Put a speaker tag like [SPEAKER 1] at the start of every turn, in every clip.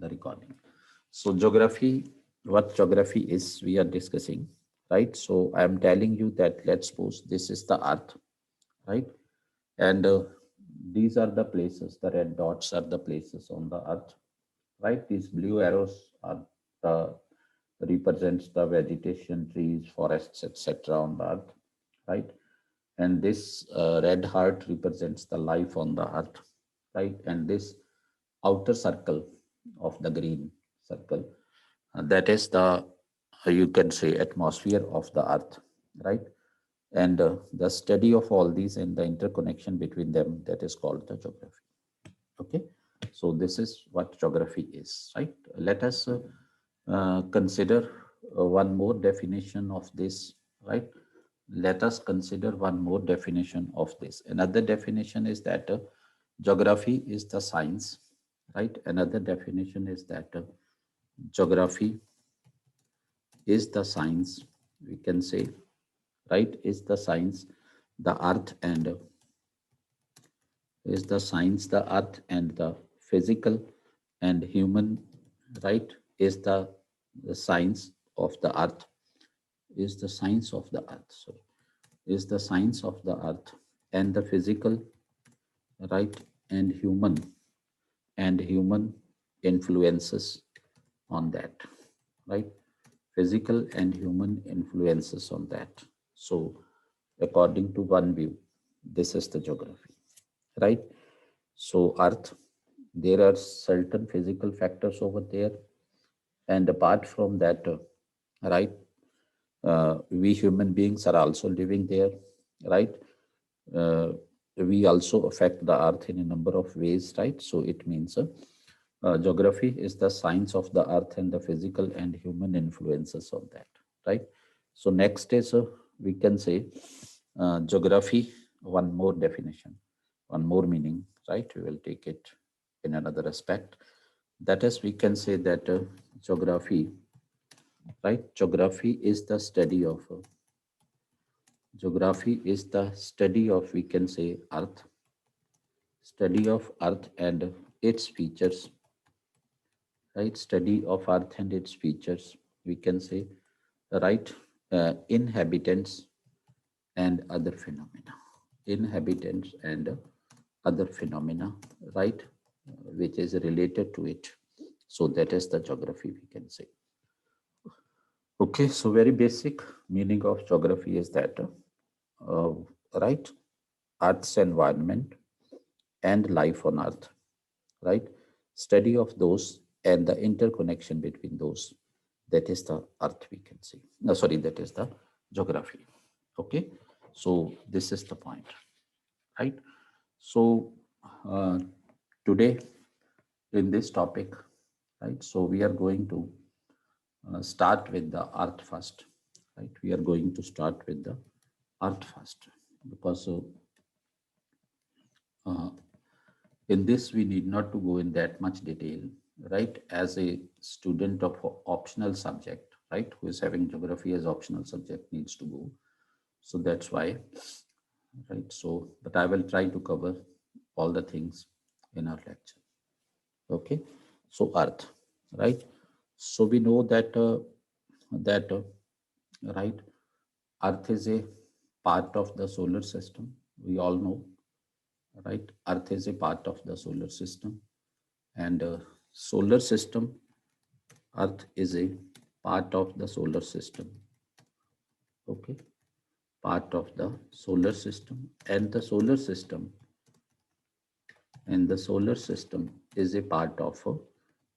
[SPEAKER 1] the recording. So geography, what geography is, we are discussing, right? So I am telling you that let's suppose this is the Earth, right? And these are the places, the red dots are the places on the Earth, right? These blue arrows are the represents the vegetation, trees, forests, etc. on the Earth, right? And this red heart represents the life on the Earth, right? And this outer circle of the green circle, that is the, you can say, atmosphere of the Earth, right? And the study of all these and the interconnection between them, that is called the geography. Okay, so this is what geography is, right? Let us consider one more definition of this, right? Let us consider one more definition of this. Another definition is that geography is the science, right? Another definition is that geography is the science, we can say, right? Is the science, the earth, and is the science, the earth, and the physical and human, right? Is the science of the earth, is the science of the earth, sorry, is the science of the earth and the physical, right? And human influences on that, right? Physical and human influences on that. So according to one view, this is the geography, right? So earth, there are certain physical factors over there, and apart from that, right, we human beings are also living there, right? uh, we also affect the earth in a number of ways, right? So it means geography is the science of the earth and the physical and human influences on that, right? So next is, we can say, geography, one more definition, one more meaning, right? We will take it in another aspect. That is, we can say that geography, right? Geography is the study of, we can say, earth, study of earth and its features, right? Study of earth and its features, we can say, right? Inhabitants and other phenomena, inhabitants and other phenomena, right? Which is related to it. So that is the geography, we can say. Okay, so very basic meaning of geography is that, uh, right? Earth's environment and life on earth, right? Study of those and the interconnection between those, that is the earth, we can say. No, sorry, that is the geography. Okay, so this is the point, right? So uh, today in this topic, right, so we are going to start with the earth first, right? We are going to start with the earth first, because uh, in this, we need not to go in that much detail, right? As a student of optional subject, right, who is having geography as optional subject needs to go. So that's why, right? So, but I will try to cover all the things in our lecture. Okay. So Earth, right? So we know that right, Earth is a part of the solar system. We all know, right? Earth is a part of the solar system, and solar system, earth is a part of the solar system. Okay, part of the solar system, and the solar system is a part of a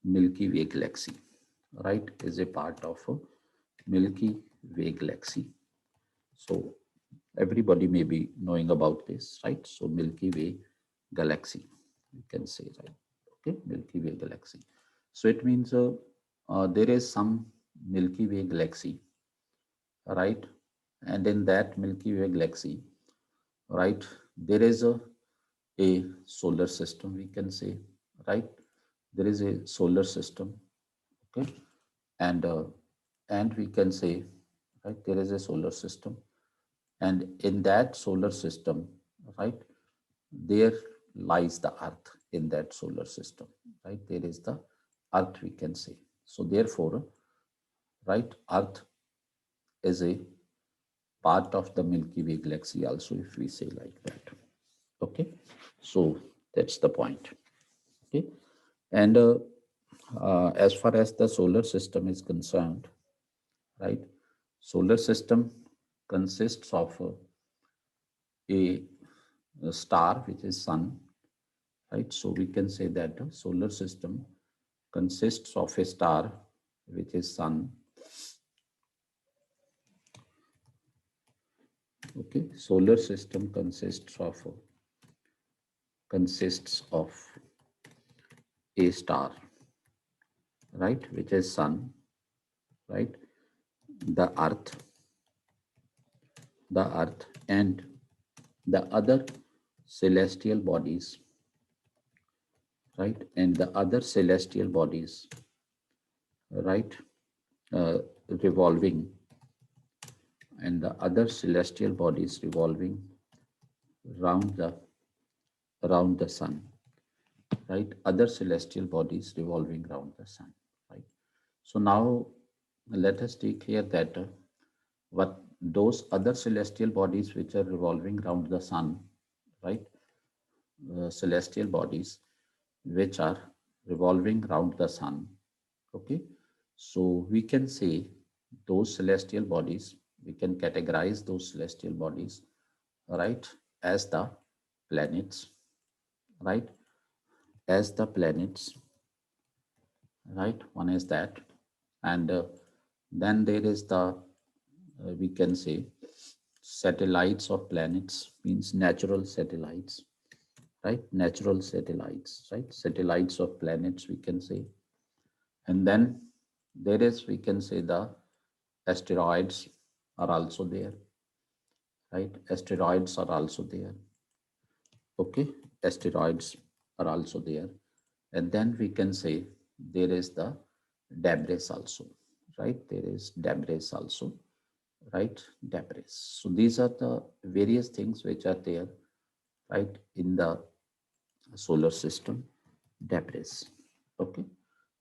[SPEAKER 1] Milky Way galaxy, right? Is a part of a Milky Way galaxy. So everybody may be knowing about this, right? So Milky Way galaxy, you can say, right? Okay, Milky Way galaxy. So it means there is some Milky Way galaxy, right? And in that Milky Way galaxy, right, there is a solar system, we can say, right? There is a solar system, okay? And and we can say, right, there is a solar system, and in that solar system, right, there lies the earth. In that solar system, right, there is the Earth, we can say. So therefore, right, Earth is a part of the Milky Way galaxy also, if we say like that. Okay, so that's the point. Okay, and as far as the solar system is concerned, right, solar system consists of a, a star which is sun, right? So we can say that the solar system consists of a star which is sun. Okay, solar system consists of a star, right, which is sun, right, the earth and the other celestial bodies, right, and the other celestial bodies, right, uh, revolving, and the other celestial bodies revolving round the sun, right, other celestial bodies revolving around the sun, right. So now let us take here that what those other celestial bodies which are revolving around the sun, right, celestial bodies which are revolving around the sun. Okay, so we can say those celestial bodies, we can categorize those celestial bodies, right, as the planets, right, as the planets, right, one is that, and then there is the we can say satellites of planets, means natural satellites, right, natural satellites, right, satellites of planets, we can say. And then there is, we can say, the asteroids are also there, right, asteroids are also there. Okay, asteroids are also there. And then we can say there is the debris also, right, there is debris also, right, debris. So these are the various things which are there, right, in the solar system. Debris. Okay,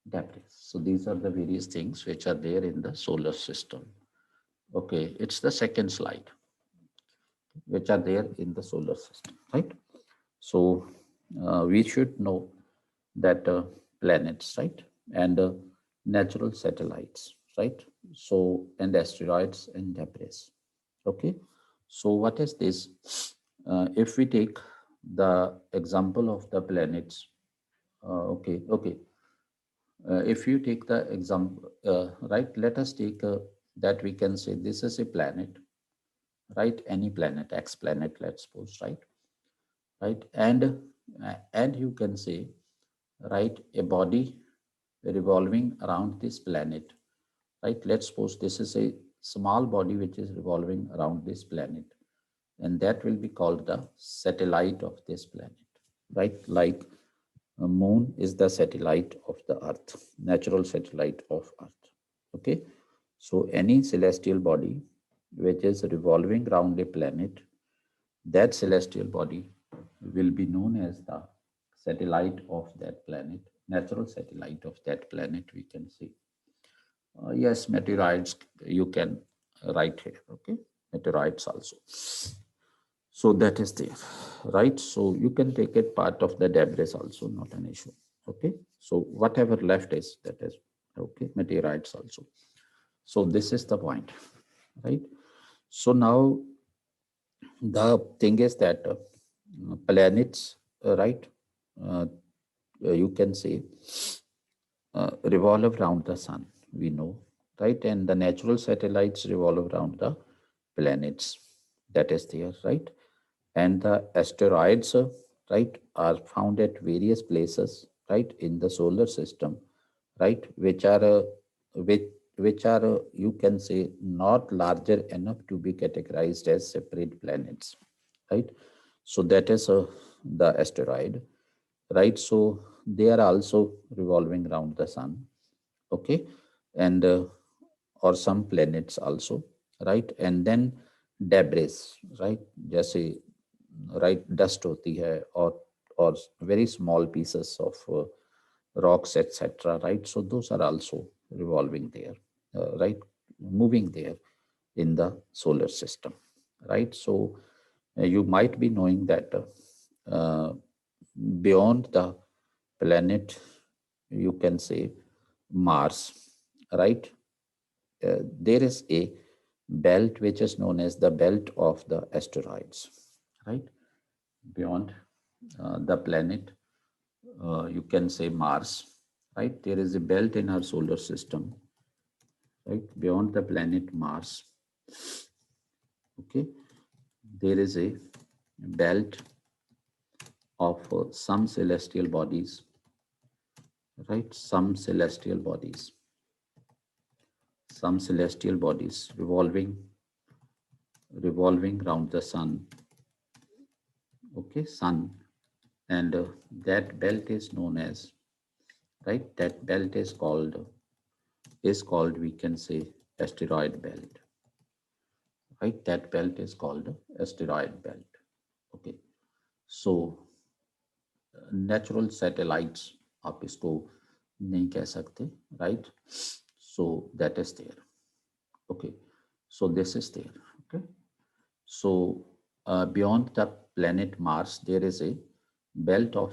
[SPEAKER 1] debris. So these are the various things which are there in the solar system. Okay, it's the second slide, which are there in the solar system, right? So we should know that planets, right, and natural satellites, right? So, and asteroids and debris. Okay, so what is this? If we take the example of the planets, okay. If you take the example, right, let us take that we can say this is a planet, right? Any planet, X planet, let's suppose, right, and you can say, right, a body revolving around this planet, right? Let's suppose this is a small body which is revolving around this planet, and that will be called the satellite of this planet, right? Like a moon is the satellite of the earth, natural satellite of earth. Okay, so any celestial body which is revolving around a planet, that celestial body will be known as the satellite of that planet, natural satellite of that planet, we can say. Yes, meteorites you can write here. Okay, meteorites also. So that is there, right? So you can take it part of the debris also, not an issue. Okay, so whatever left is, that is okay, meteorites also. So this is the point, right? So now the thing is that planets, right? Uh, you can say revolve around the sun, we know, right? And the natural satellites revolve around the planets, that is there, right? And the asteroids, right, are found at various places, right, in the solar system, right, which which are you can say not larger enough to be categorized as separate planets, right? So that is the asteroid, right? So they are also revolving around the sun. Okay, and or some planets also, right? And then debris, right, जैसे right, dust होती है, or very small pieces of rocks, etc. Right? So those are also revolving there, right? Moving there in the solar system, right? So you might be knowing that beyond the planet, you can say Mars, right? There is a belt which is known as the belt of the asteroids, right? Beyond the planet, you can say Mars, right? There is a belt in our solar system, right? Beyond the planet Mars, okay? There is a belt of right? Some celestial bodies revolving around the sun, okay? Sun, and that belt is known as, right? That belt is called, we can say, asteroid belt, right? That belt is called asteroid belt, okay? So natural satellites आप इसको नहीं कह सकते right so that is there okay so this is there okay so beyond the planet Mars there is a belt of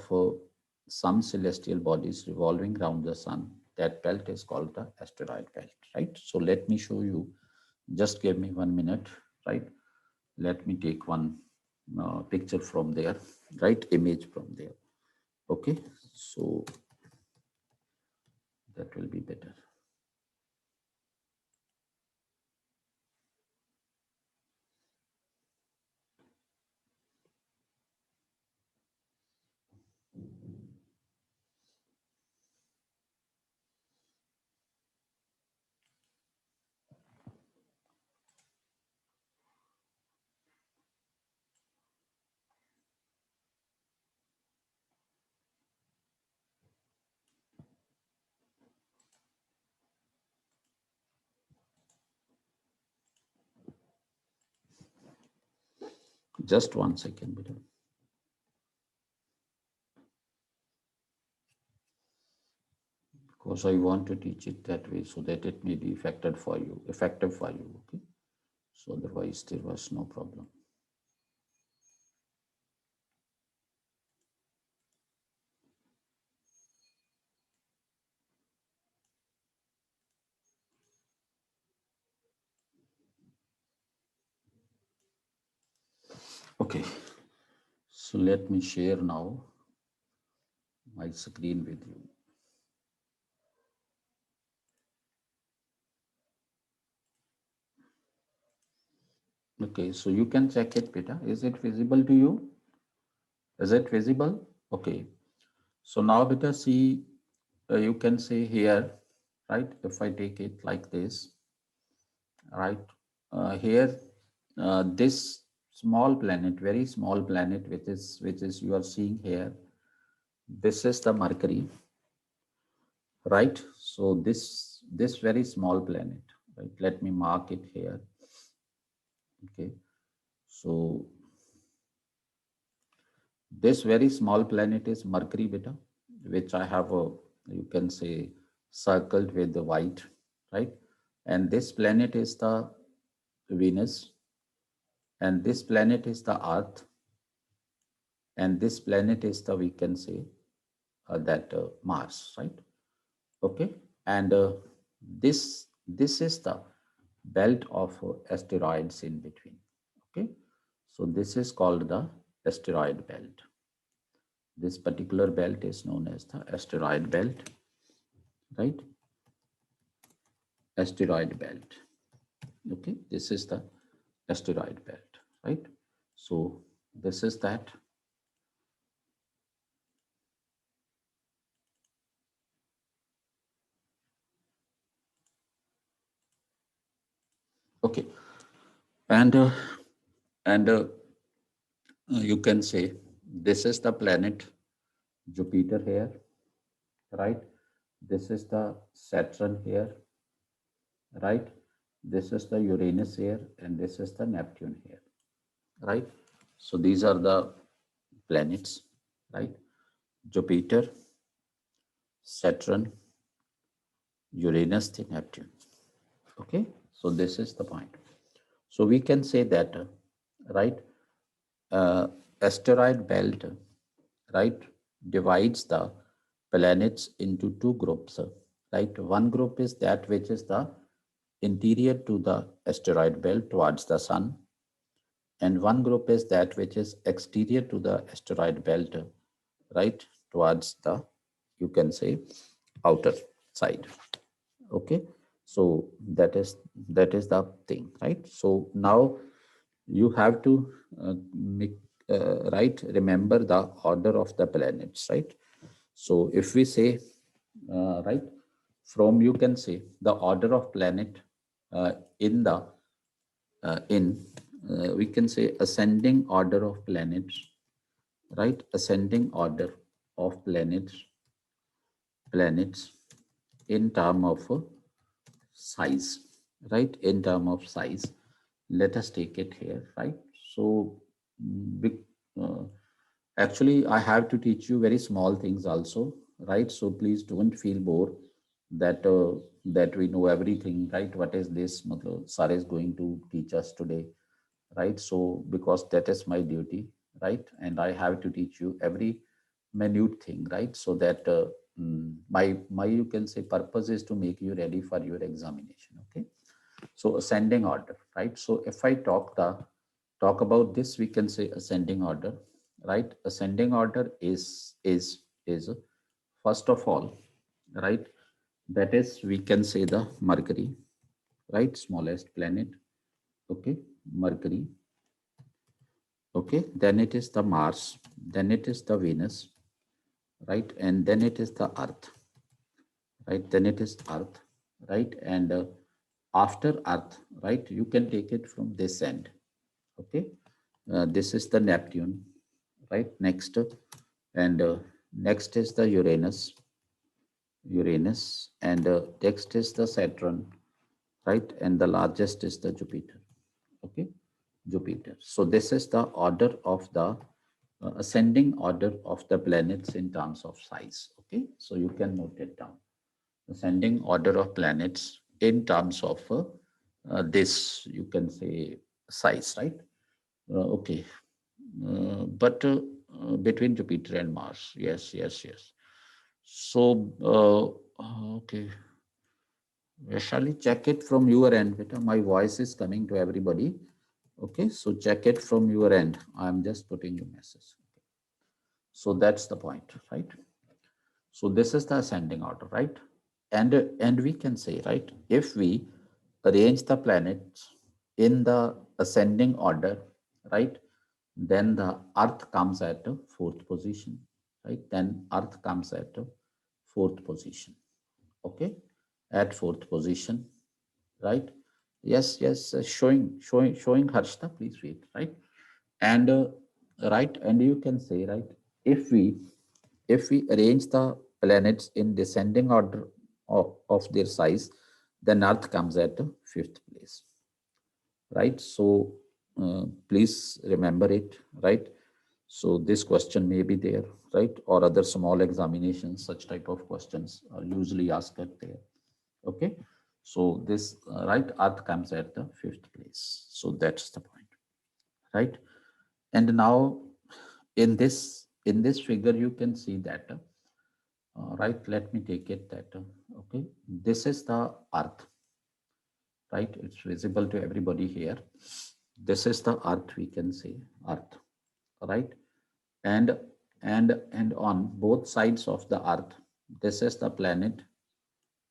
[SPEAKER 1] some celestial bodies revolving around the sun. That belt is called the asteroid belt, right? So let me show you, just give me 1 minute, right? Let me take one picture from there, right? Image from there. Okay, so that will be better. Just 1 second, better. Because I want to teach it that way so that it may be effective for you. Okay. So otherwise there was no problem. Okay. So let me share now my screen with you. Okay, so you can check it, Peter. Is it visible to you? Is it visible? Okay. So now, Peter, see, you can say here, right? If I take it like this, right? Here, this small planet, very small planet, which is you are seeing here. This is the Mercury, right? So this very small planet, right? Let me mark it here. Okay. So this very small planet is Mercury, beta, which I have you can say circled with the white, right? And this planet is the Venus, and this planet is the Earth, and this planet is the, we can say, that Mars, right? Okay, and this is the belt of asteroids in between. Okay, so this is called the asteroid belt. This particular belt is known as the asteroid belt, right? Asteroid belt. Okay, this is the asteroid belt, right? So this is that. Okay, and you can say this is the planet Jupiter here, right? This is the Saturn here, right? This is the Uranus here, and this is the Neptune here, right? So these are the planets, right? Jupiter, Saturn, Uranus, then Neptune. Okay, so this is the point. So we can say that, right, uh, asteroid belt, right, divides the planets into two groups, right. One group is that which is the interior to the asteroid belt towards the sun, and one group is that which is exterior to the asteroid belt, right, towards the, you can say, outer side. Okay, so that is the thing, right. So now you have to make, right, remember the order of the planets, right. So if we say, right, from, you can say, the order of planet, in the in we can say ascending order of planets, right, ascending order of planets in term of size, right, in term of size. Let us take it here, right. So big, uh, actually I have to teach you very small things also, right. So please don't feel bored that that we know everything, right. What is this, matlab, sir is going to teach us today, right. So because that is my duty, right, and I have to teach you every minute thing, right, so that my you can say purpose is to make you ready for your examination. Okay, so ascending order, right. So if I talk about this, we can say ascending order, right. Ascending order is first of all, right, that is, we can say, the Mercury, right, smallest planet. Okay, Mercury. Okay, then it is the Mars, then it is the Venus, right, and then it is the Earth, right, then it is Earth, right, and after Earth, right, you can take it from this end. Okay, this is the Neptune, right, next, and next is the Uranus, and next is the Saturn, right, and the largest is the Jupiter. Okay, Jupiter. So this is the order of the ascending order of the planets in terms of size. Okay, so you can note it down. Ascending order of planets in terms of this, you can say, size, right? Okay, but between Jupiter and Mars, yes, yes, yes. So okay, Vaishali, check it from your end. Beta. My voice is coming to everybody. Okay, so check it from your end. I'm just putting you message. So that's the point, right? So this is the ascending order, right? And we can say, right, if we arrange the planets in the ascending order, right, then the Earth comes at a fourth position, right? Then Earth comes at a fourth position. Okay, at fourth position, right? Yes, yes, showing Harshita, please wait, right? And right, and you can say, right, if we arrange the planets in descending order of their size, then Earth comes at fifth place, right. So please remember it, right. So this question may be there, right, or other small examinations, such type of questions are usually asked at there. Okay, so this right, Earth comes at the fifth place, so that's the point, right. And now in this figure you can see that, right, let me take it that, okay, this is the Earth, right, it's visible to everybody here. This is the Earth, we can say, Earth, right. And and and on both sides of the Earth, this is the planet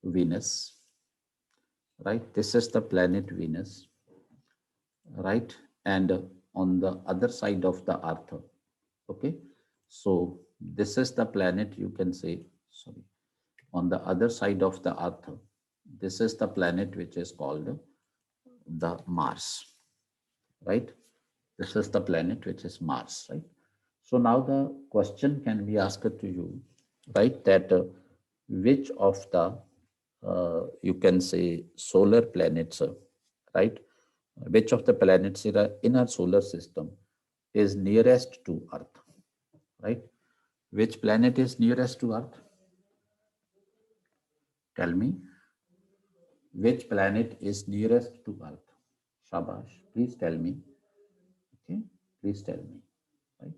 [SPEAKER 1] Venus, right, this is the planet Venus, right, and on the other side of the Earth, okay, so this is the planet, you can say, sorry, on the other side of the Earth, this is the planet which is called the Mars, right. This is the planet which is Mars, right. So now the question can be asked to you, right, that which of the you can say solar planets, right, which of the planets in our solar system is nearest to Earth, right, which planet is nearest to Earth? Tell me which planet is nearest to Earth. Shabash. Please tell me. Okay. Please tell me. Right.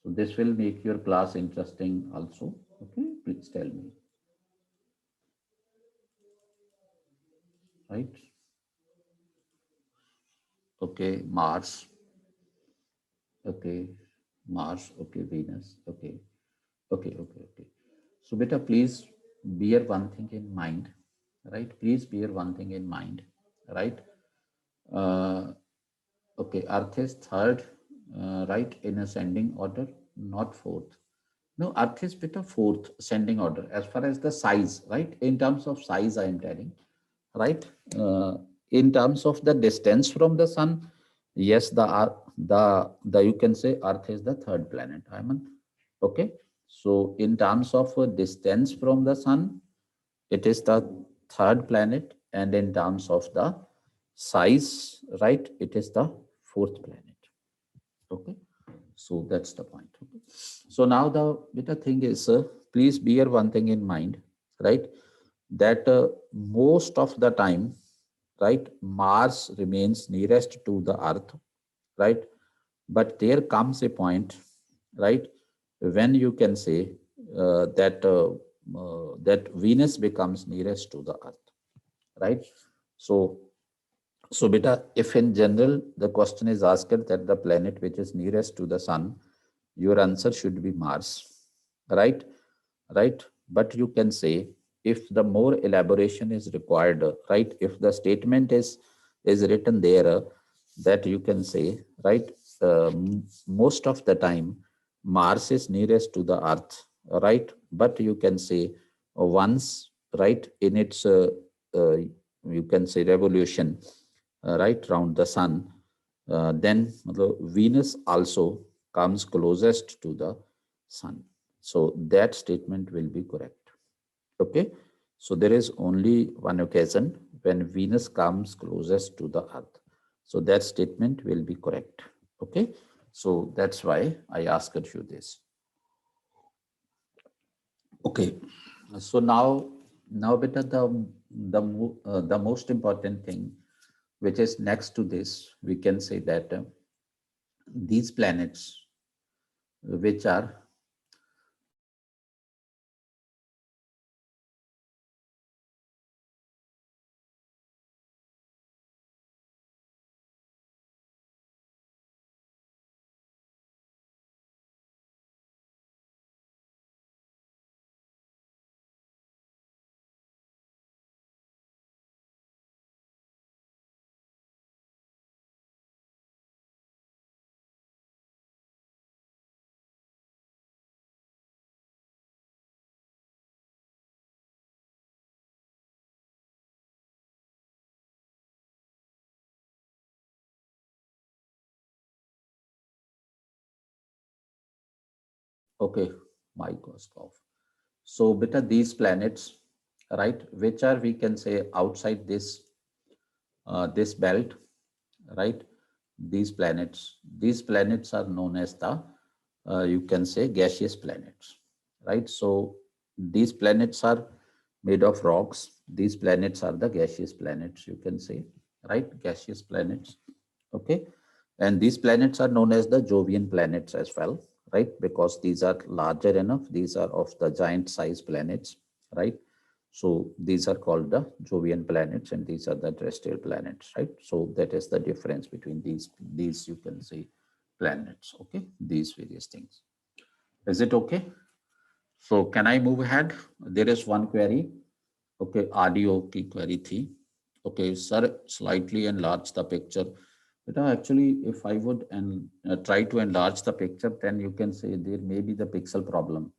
[SPEAKER 1] So this will make your class interesting also. Okay. Please tell me. Right. Okay. Mars. Okay. Mars. Okay. Venus. Okay. Okay. Okay. Okay. So beta, please bear one thing in mind. Right. Please bear one thing in mind. Right. Uh, Okay, Earth is third, right, in ascending order, not fourth. No, Earth is bit of fourth ascending order as far as the size, right? In terms of size, I am telling, right? In terms of the distance from the sun, yes, the you can say Earth is the third planet. I mean, okay. So in terms of distance from the sun, it is the third planet, and in terms of the size, right, it is the fourth planet. Okay, so that's the point. Okay. So now the better thing is, please bear one thing in mind, right, that most of the time, right, Mars remains nearest to the Earth, right, but there comes a point, right, when you can say that Venus becomes nearest to the Earth, right? So, so beta, if in general the question is asked that the planet which is nearest to the sun, your answer should be Mars, right? Right? But you can say if the more elaboration is required, right? If the statement is written there, that you can say, right? Most of the time, Mars is nearest to the Earth, right? But you can say once, right, in its you can say revolution, right, round the sun, then the Venus also comes closest to the sun. So that statement will be correct. Okay. So there is only one occasion when Venus comes closest to the Earth. So that statement will be correct. Okay. So that's why I asked you this. Okay. So now beta the most important thing, which is next to this, we can say that these planets, which are okay, microscope. So beta these planets, right, which are we can say outside this belt, right? These planets are known as the you can say gaseous planets, right? So these planets are made of rocks. These planets are the gaseous planets, you can say, right? Gaseous planets. Okay. And these planets are known as the Jovian planets as well, right? Because these are larger enough. These are of the giant size planets, right? So these are called the Jovian planets, and these are the terrestrial planets, right? So that is the difference between these you can say planets. Okay, these various things. Is it okay? So can I move ahead? There is one query. Okay, audio की query थी. Okay, sir, slightly enlarge the picture. But actually, if I would try to enlarge the picture, then you can say there may be the pixel problem,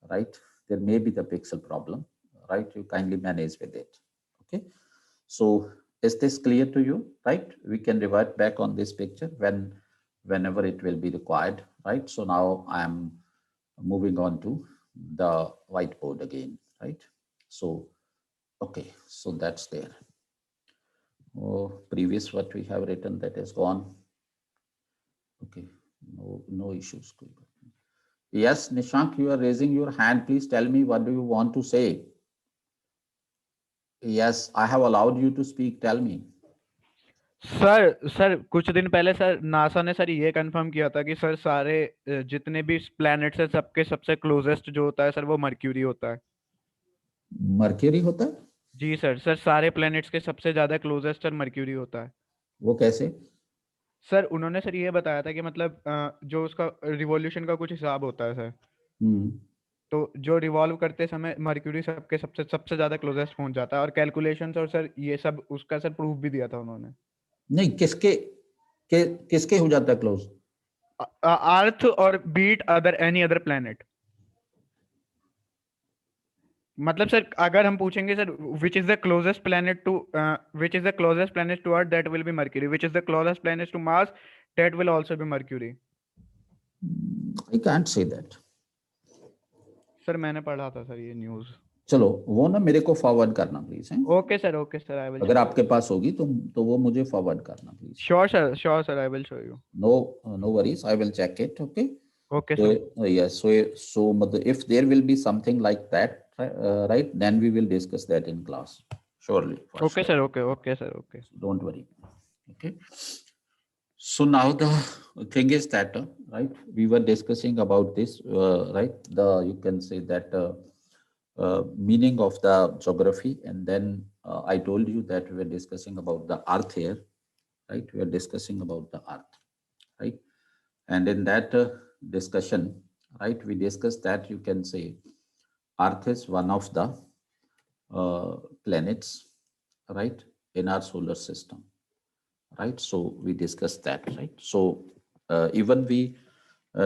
[SPEAKER 1] right? There may be the pixel problem, right? You kindly manage with it. Okay. So is this clear to you, right? We can revert back on this picture whenever it will be required, right? So now I'm moving on to the whiteboard again, right? So, okay, so that's there. Oh, previous what we have written that is gone. Okay, no issues. Yes, Nishank, you are raising your hand. Please tell me what do you want to say? Yes, I have allowed you to speak. Tell me.
[SPEAKER 2] Sir sir कुछ दिन पहले sir NASA ने sir ये confirm किया था कि sir सारे जितने भी प्लैनेट्स हैं सबके सबसे क्लोजेस्ट जो होता है सर वो मर्क्यूरी होता है।
[SPEAKER 1] मर्क्यूरी होता है?
[SPEAKER 2] जी सर, सर सारे प्लैनेट्स के सबसे ज्यादा क्लोजेस्ट सर मर्क्यूरी होता है।
[SPEAKER 1] वो कैसे?
[SPEAKER 2] सर उन्होंने सर ये बताया था कि मतलब जो उसका रिवॉल्यूशन का कुछ हिसाब होता है सर,
[SPEAKER 1] हम्म।
[SPEAKER 2] तो जो रिवॉल्व करते समय मर्क्यूरी सबके सबसे सबसे ज्यादा क्लोजेस्ट पहुंच जाता है, और कैलकुलेशंस और सर ये सब उसका सर प्रूफ भी दिया था उन्होंने।
[SPEAKER 1] नहीं, किसके हो जाता है क्लोज?
[SPEAKER 2] अर्थ और beat other any other planet. मतलब सर अगर हम पूछेंगे sir which is the closest planet to which is the closest planet to earth, that will be Mercury. Which is the closest planet to Mars, that will also be Mercury.
[SPEAKER 1] I can't say that.
[SPEAKER 2] Sir मैंने पढ़ा था sir ये news.
[SPEAKER 1] चलो, वो ना मेरे को forward करना प्लीज है।
[SPEAKER 2] ओके सर आई विल
[SPEAKER 1] अगर
[SPEAKER 2] शो यू।
[SPEAKER 1] आपके पास होगी तो वो मुझे फॉरवर्ड करना please.
[SPEAKER 2] Sure sir I will show you.
[SPEAKER 1] No, no worries, I will check it. Okay.
[SPEAKER 2] Okay
[SPEAKER 1] So
[SPEAKER 2] sir.
[SPEAKER 1] yes, so if there will be something like that, right, then we will discuss that in class, surely, for
[SPEAKER 2] okay
[SPEAKER 1] sure.
[SPEAKER 2] Sir, okay sir, okay.
[SPEAKER 1] So don't worry. Okay. So now the thing is that, right, we were discussing about this, right, the you can say that meaning of the geography, and then I told you that we were discussing about the earth here, right? We are discussing about the earth, right? And in that discussion, right, we discussed that you can say earth is one of the planets, right, in our solar system, right? So we discussed that, right? So even we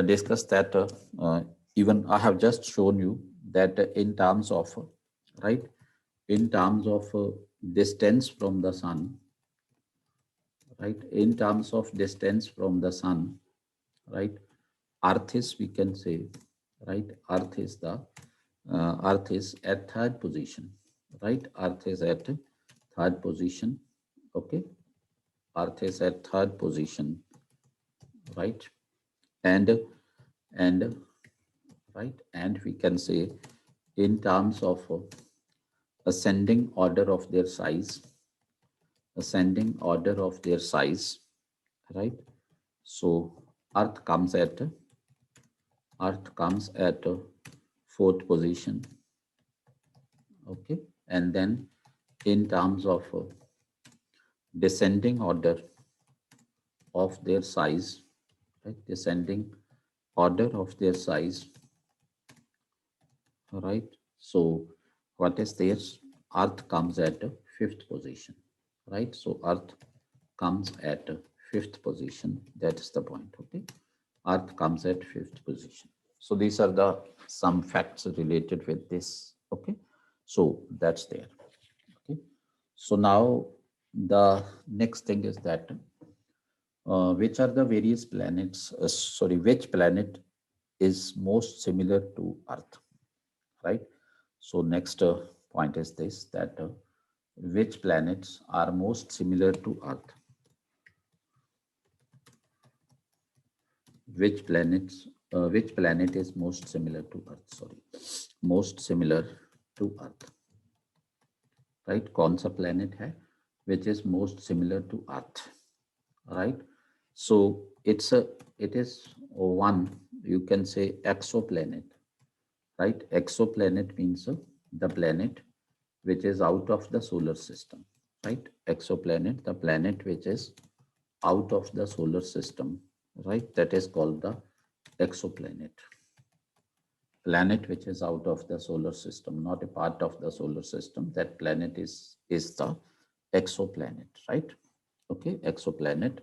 [SPEAKER 1] discussed that, even I have just shown you that in terms of, right, in terms of distance from the sun, right, in terms of distance from the sun, right, earth is, we can say, right, earth is the earth is at third position, right, earth is at third position. Okay, earth is at third position, right, and and right, and we can say in terms of ascending order of their size, ascending order of their size, right? So earth comes at, earth comes at fourth position. Okay, and then in terms of descending order of their size, right, descending order of their size, right? So what is there? Earth comes at fifth position, right? So earth comes at fifth position. That's the point. Okay, earth comes at fifth position. So these are the some facts related with this. Okay, so that's there. Okay, so now the next thing is that which are the various planets, sorry, which planet is most similar to earth, right? So next point is this, that which planets are most similar to earth, which planet is most similar to earth, sorry, most similar to earth, right? कौन सा planet है which is most similar to earth, right? So it's a, it is one, you can say, exoplanet, right? Exoplanet means the planet which is out of the solar system, right? Exoplanet, the planet which is out of the solar system, right? That is called the exoplanet. Planet which is out of the solar system, not a part of the solar system, that planet is the exoplanet, right? Okay, exoplanet.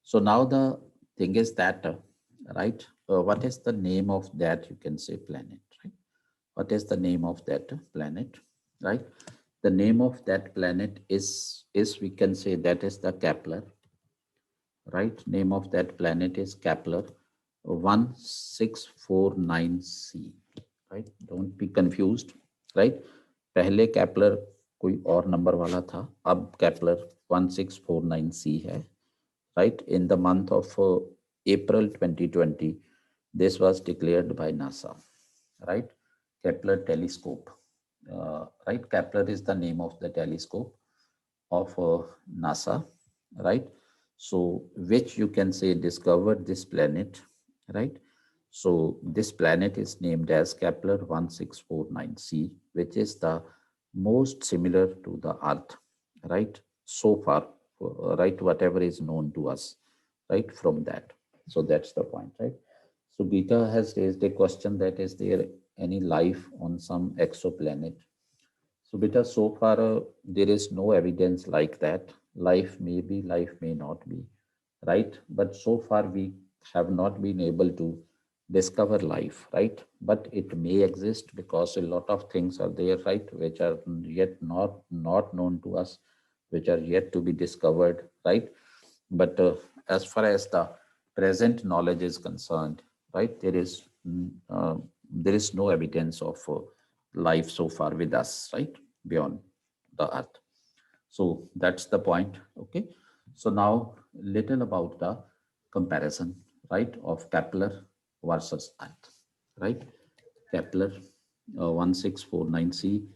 [SPEAKER 1] So now the thing is that, right, what is the name of that, you can say, planet, right? What is the name of that planet, right? The name of that planet is, we can say, that is the Kepler, right? Name of that planet is Kepler 1649c, right? Don't be confused, right? पहले Kepler कोई और number वाला था, अब Kepler 1649c है, right? In the month of April 2020, this was declared by NASA, right? Kepler telescope, right? Kepler is the name of the telescope of NASA, right? So, which you can say discovered this planet, right? So, this planet is named as Kepler 1649c, which is the most similar to the Earth, right? So far, right? Whatever is known to us, right? From that. So, that's the point, right? So, Gita has raised a question that is there any life on some exoplanet? So, beta, so far there is no evidence like that. Life may be, life may not be, right? But so far we have not been able to discover life, right? But it may exist because a lot of things are there, right, which are yet not known to us, which are yet to be discovered, right? But as far as the present knowledge is concerned, right, there is no evidence of life so far with us, right, beyond the earth. So that's the point. Okay. So now little about the comparison, right, of Kepler versus Earth, right? Kepler 1649c,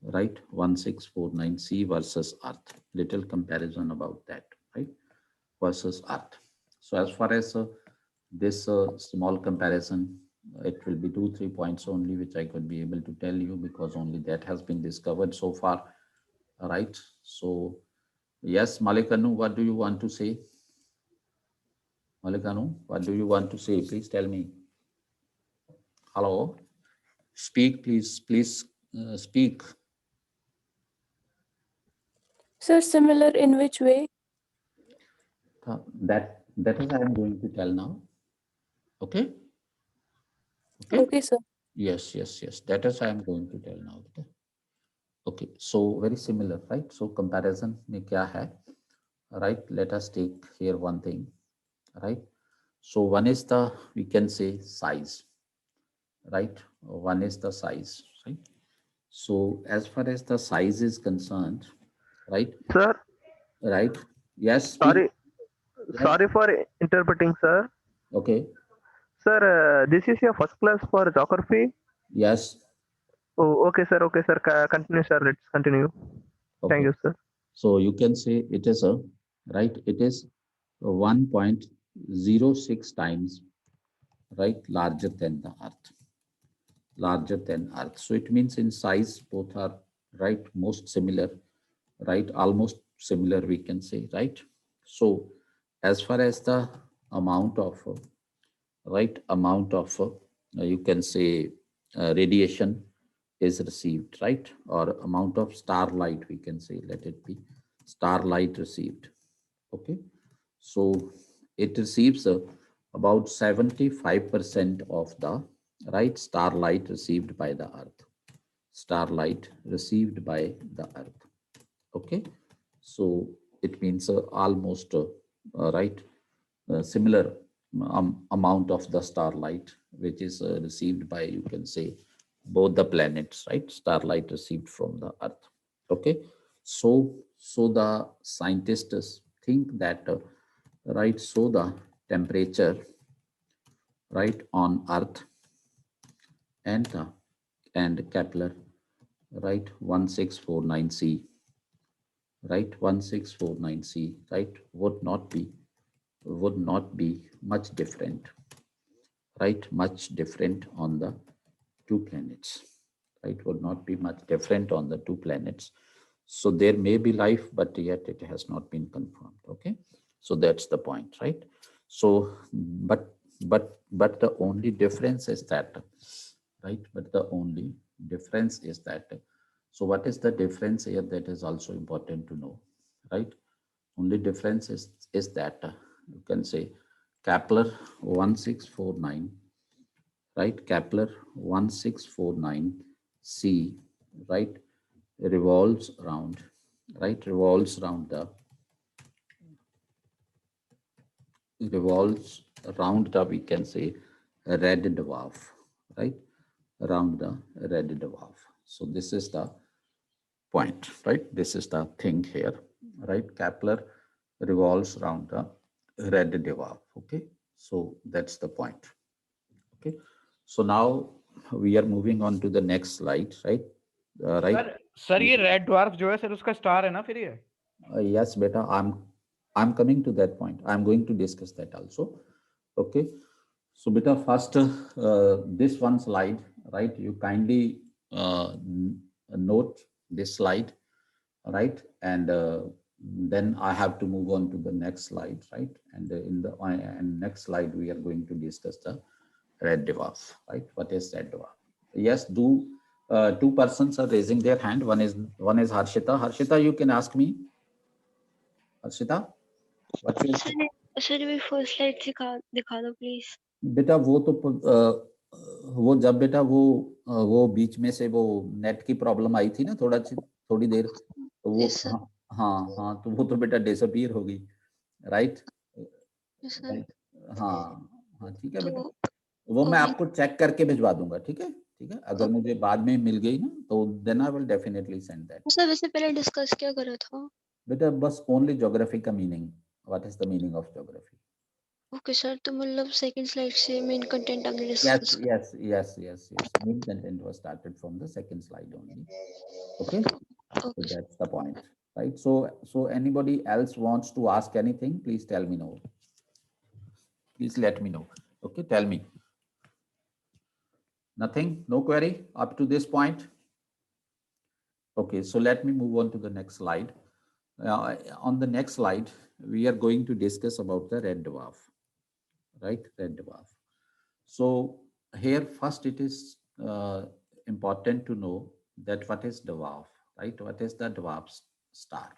[SPEAKER 1] right? 1649c versus Earth. Little comparison about that, right? Versus Earth. So as far as this small comparison, it will be 2 3 points only, which I could be able to tell you because only that has been discovered so far, right? So yes, Malikanu, what do you want to say? Malikanu, what do you want to say? Please tell me. Hello, speak, please. Please speak.
[SPEAKER 3] Sir, similar in which way?
[SPEAKER 1] That is I am going to tell now. Okay, okay.
[SPEAKER 3] Okay, sir.
[SPEAKER 1] Yes, yes, yes. That is I am going to tell now. Okay. Okay. So very similar, right? So comparison में क्या है? Right. Let us take here one thing. Right. So one is the, we can say, size. Right. One is the size. Right. So as far as the size is concerned, right,
[SPEAKER 4] Sir,
[SPEAKER 1] right, yes, speak,
[SPEAKER 4] sorry,
[SPEAKER 1] yes,
[SPEAKER 4] sorry for interpreting, sir.
[SPEAKER 1] okay,
[SPEAKER 4] Sir, this is your first class for geography.
[SPEAKER 1] yes,
[SPEAKER 4] Oh, okay, sir. Okay, sir. Continue, sir. Let's continue. Thank
[SPEAKER 1] okay.
[SPEAKER 4] you, sir.
[SPEAKER 1] So you can say it is a, right, it is 1.06 times, right, larger than the Earth, larger than Earth. So it means in size, both are, right, most similar, right, almost similar, we can say, right. So as far as the amount of right amount of you can say radiation is received, right, or amount of starlight, we can say, let it be starlight received. Okay. So it receives about 75% of the, right, starlight received by the earth, starlight received by the earth. Okay. So it means almost right similar amount of the starlight which is received by, you can say, both the planets, right, starlight received from the earth. Okay. So the scientists think that right, so the temperature, right, on earth and Kepler, right, 1649c, right, 1649c, right, would not be much different, right, much different on the two planets, right, would not be much different on the two planets. So there may be life, but yet it has not been confirmed. Okay. So that's the point, right? So but the only difference is that, right, but the only difference is that, so what is the difference here? That is also important to know, right? Only difference is that you can say Kepler 1649, right? Kepler 1649 c, right, revolves around, right, revolves around the, revolves around the, we can say, red dwarf, right, around the red dwarf. So this is the point, right? This is the thing here, right? Kepler revolves around the red dwarf. Okay. So that's the point. Okay. So now we are moving on to the next slide, right? right?
[SPEAKER 2] Sir ये red dwarf जो है sir उसका star है ना फिर ये?
[SPEAKER 1] Yes, beta. I'm coming to that point. I'm going to discuss that also. Okay. So, beta, first this one slide, right? You kindly note this slide, right? And then I have to move on to the next slide, right? And in the next slide, we are going to discuss the red dwarf, right? What is red dwarf? Yes, do two persons are raising their hand. One is Harshita. Harshita, you can ask me. Harshita, what's your
[SPEAKER 5] sir भी first slide दिखा दो please.
[SPEAKER 1] बेटा? वो तो वो जब बेटा वो बीच में से वो नेट की प्रॉब्लम आई थी ना थोड़ी देर, तो वो
[SPEAKER 5] Yes, sir.
[SPEAKER 1] हाँ हाँ हाँ, तो वो तो बेटा डिसअपीयर हो गई, राइट?
[SPEAKER 5] Yes, sir.
[SPEAKER 1] राइट, हाँ हाँ, ठीक है बेटा,
[SPEAKER 5] तो
[SPEAKER 1] वो मैं
[SPEAKER 5] okay.
[SPEAKER 1] आपको चेक करके भिजवा दूंगा, ठीक है? ठीक है, अगर मुझे बाद में मिल गई ना तो then I will definitely send that.
[SPEAKER 5] Sir वैसे पहले डिस्कस क्या करा था?
[SPEAKER 1] बेटा बस ओनली ज्योग्राफी का meaning, what is the meaning of geography?
[SPEAKER 5] Okay sir, तो मतलब सेकंड स्लाइड से मेन कंटेंट आगे
[SPEAKER 1] Yes,
[SPEAKER 5] डिस्कस कर।
[SPEAKER 1] yes. Main content was started from the second slide only. Okay, so
[SPEAKER 5] okay sir.
[SPEAKER 1] that's the point, right? So anybody else wants to ask anything, please tell me now. Please let me know. Okay, tell me. Nothing? No query up to this point? Okay, so let me move on to the next slide. On the next slide, we are going to discuss about the red dwarf, right? Red dwarf. So here first it is important to know that what is dwarf, right? What is the dwarf star,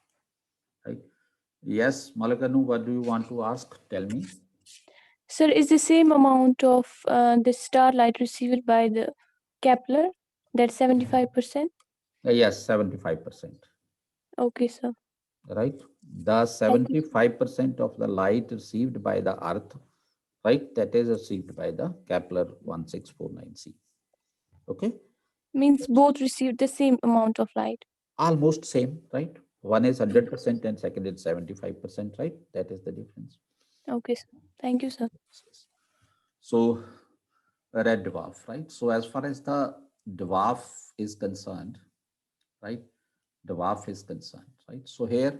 [SPEAKER 1] right? Yes, Malakanu, what do you want to ask? Tell me.
[SPEAKER 3] Sir, is the same amount of the starlight received by the Kepler, that's 75%?
[SPEAKER 1] Yes, 75%.
[SPEAKER 3] Okay, sir.
[SPEAKER 1] Right? The
[SPEAKER 3] Thank you.
[SPEAKER 1] 75% of the light received by the Earth, right? That is received by the Kepler 1649c. Okay?
[SPEAKER 3] Means both received the same amount of light.
[SPEAKER 1] Almost same, right? One is 100% and second is 75%, right? That is the difference.
[SPEAKER 3] Okay, sir. Thank you, sir.
[SPEAKER 1] So red dwarf, right? So as far as the dwarf is concerned, right? Dwarf is concerned, right? So here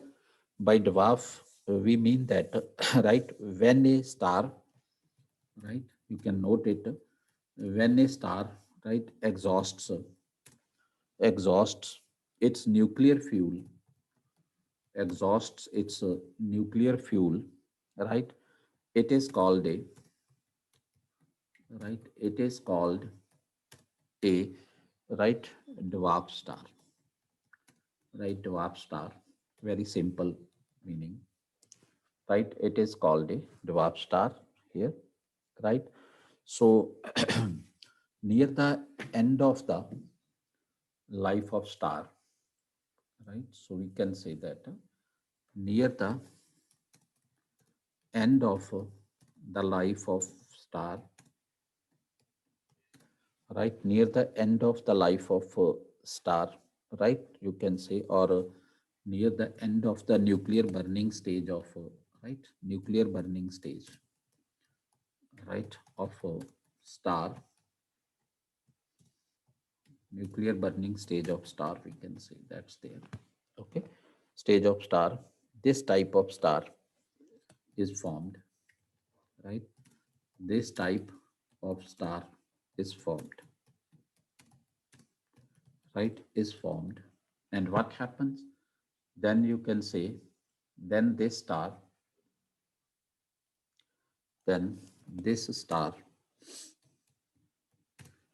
[SPEAKER 1] by dwarf, we mean that, right? When a star, right? You can note it, when a star, right, exhausts its nuclear fuel, exhausts its nuclear fuel, right? It is called a, right? It is called a, right, dwarf star, right? Dwarf star, very simple meaning, right? It is called a dwarf star here, right? So near the end of the life of star, right? So we can say that near the end of the life of star, right? Near the end of the life of star, right? You can say, or near the end of the nuclear burning stage of, right? Nuclear burning stage, right? Of star, nuclear burning stage of star, we can say that's there. Okay, stage of star, this type of star is formed, right? This type of star is formed, right? Is formed. And what happens? Then you can say, then this star, then this star,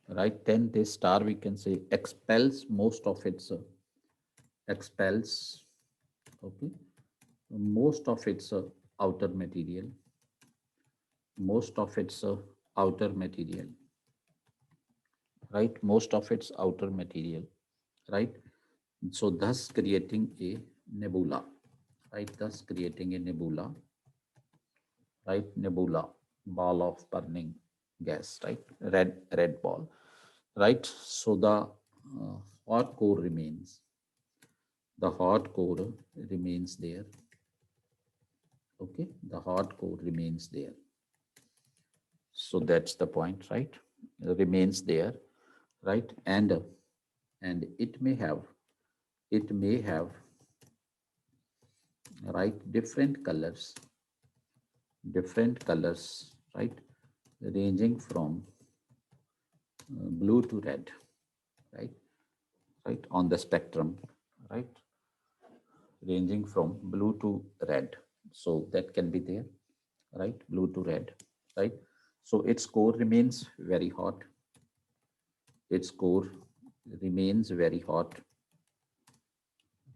[SPEAKER 1] right? Then this star, we can say, expels most of its, expels, okay, most of its outer material, most of its outer material, right? Most of its outer material, right? So thus creating a nebula, right? Thus creating a nebula, right? Nebula, ball of burning gas, right? Red ball, right? So the hot core remains. The hot core remains there. Okay, the hot core remains there. So that's the point, right? Remains there, right? And and it may have right different colors, right, ranging from blue to red, right, on the spectrum, right, ranging from blue to red. So that can be there, right, blue to red, right. So its core remains very hot, its core remains very hot,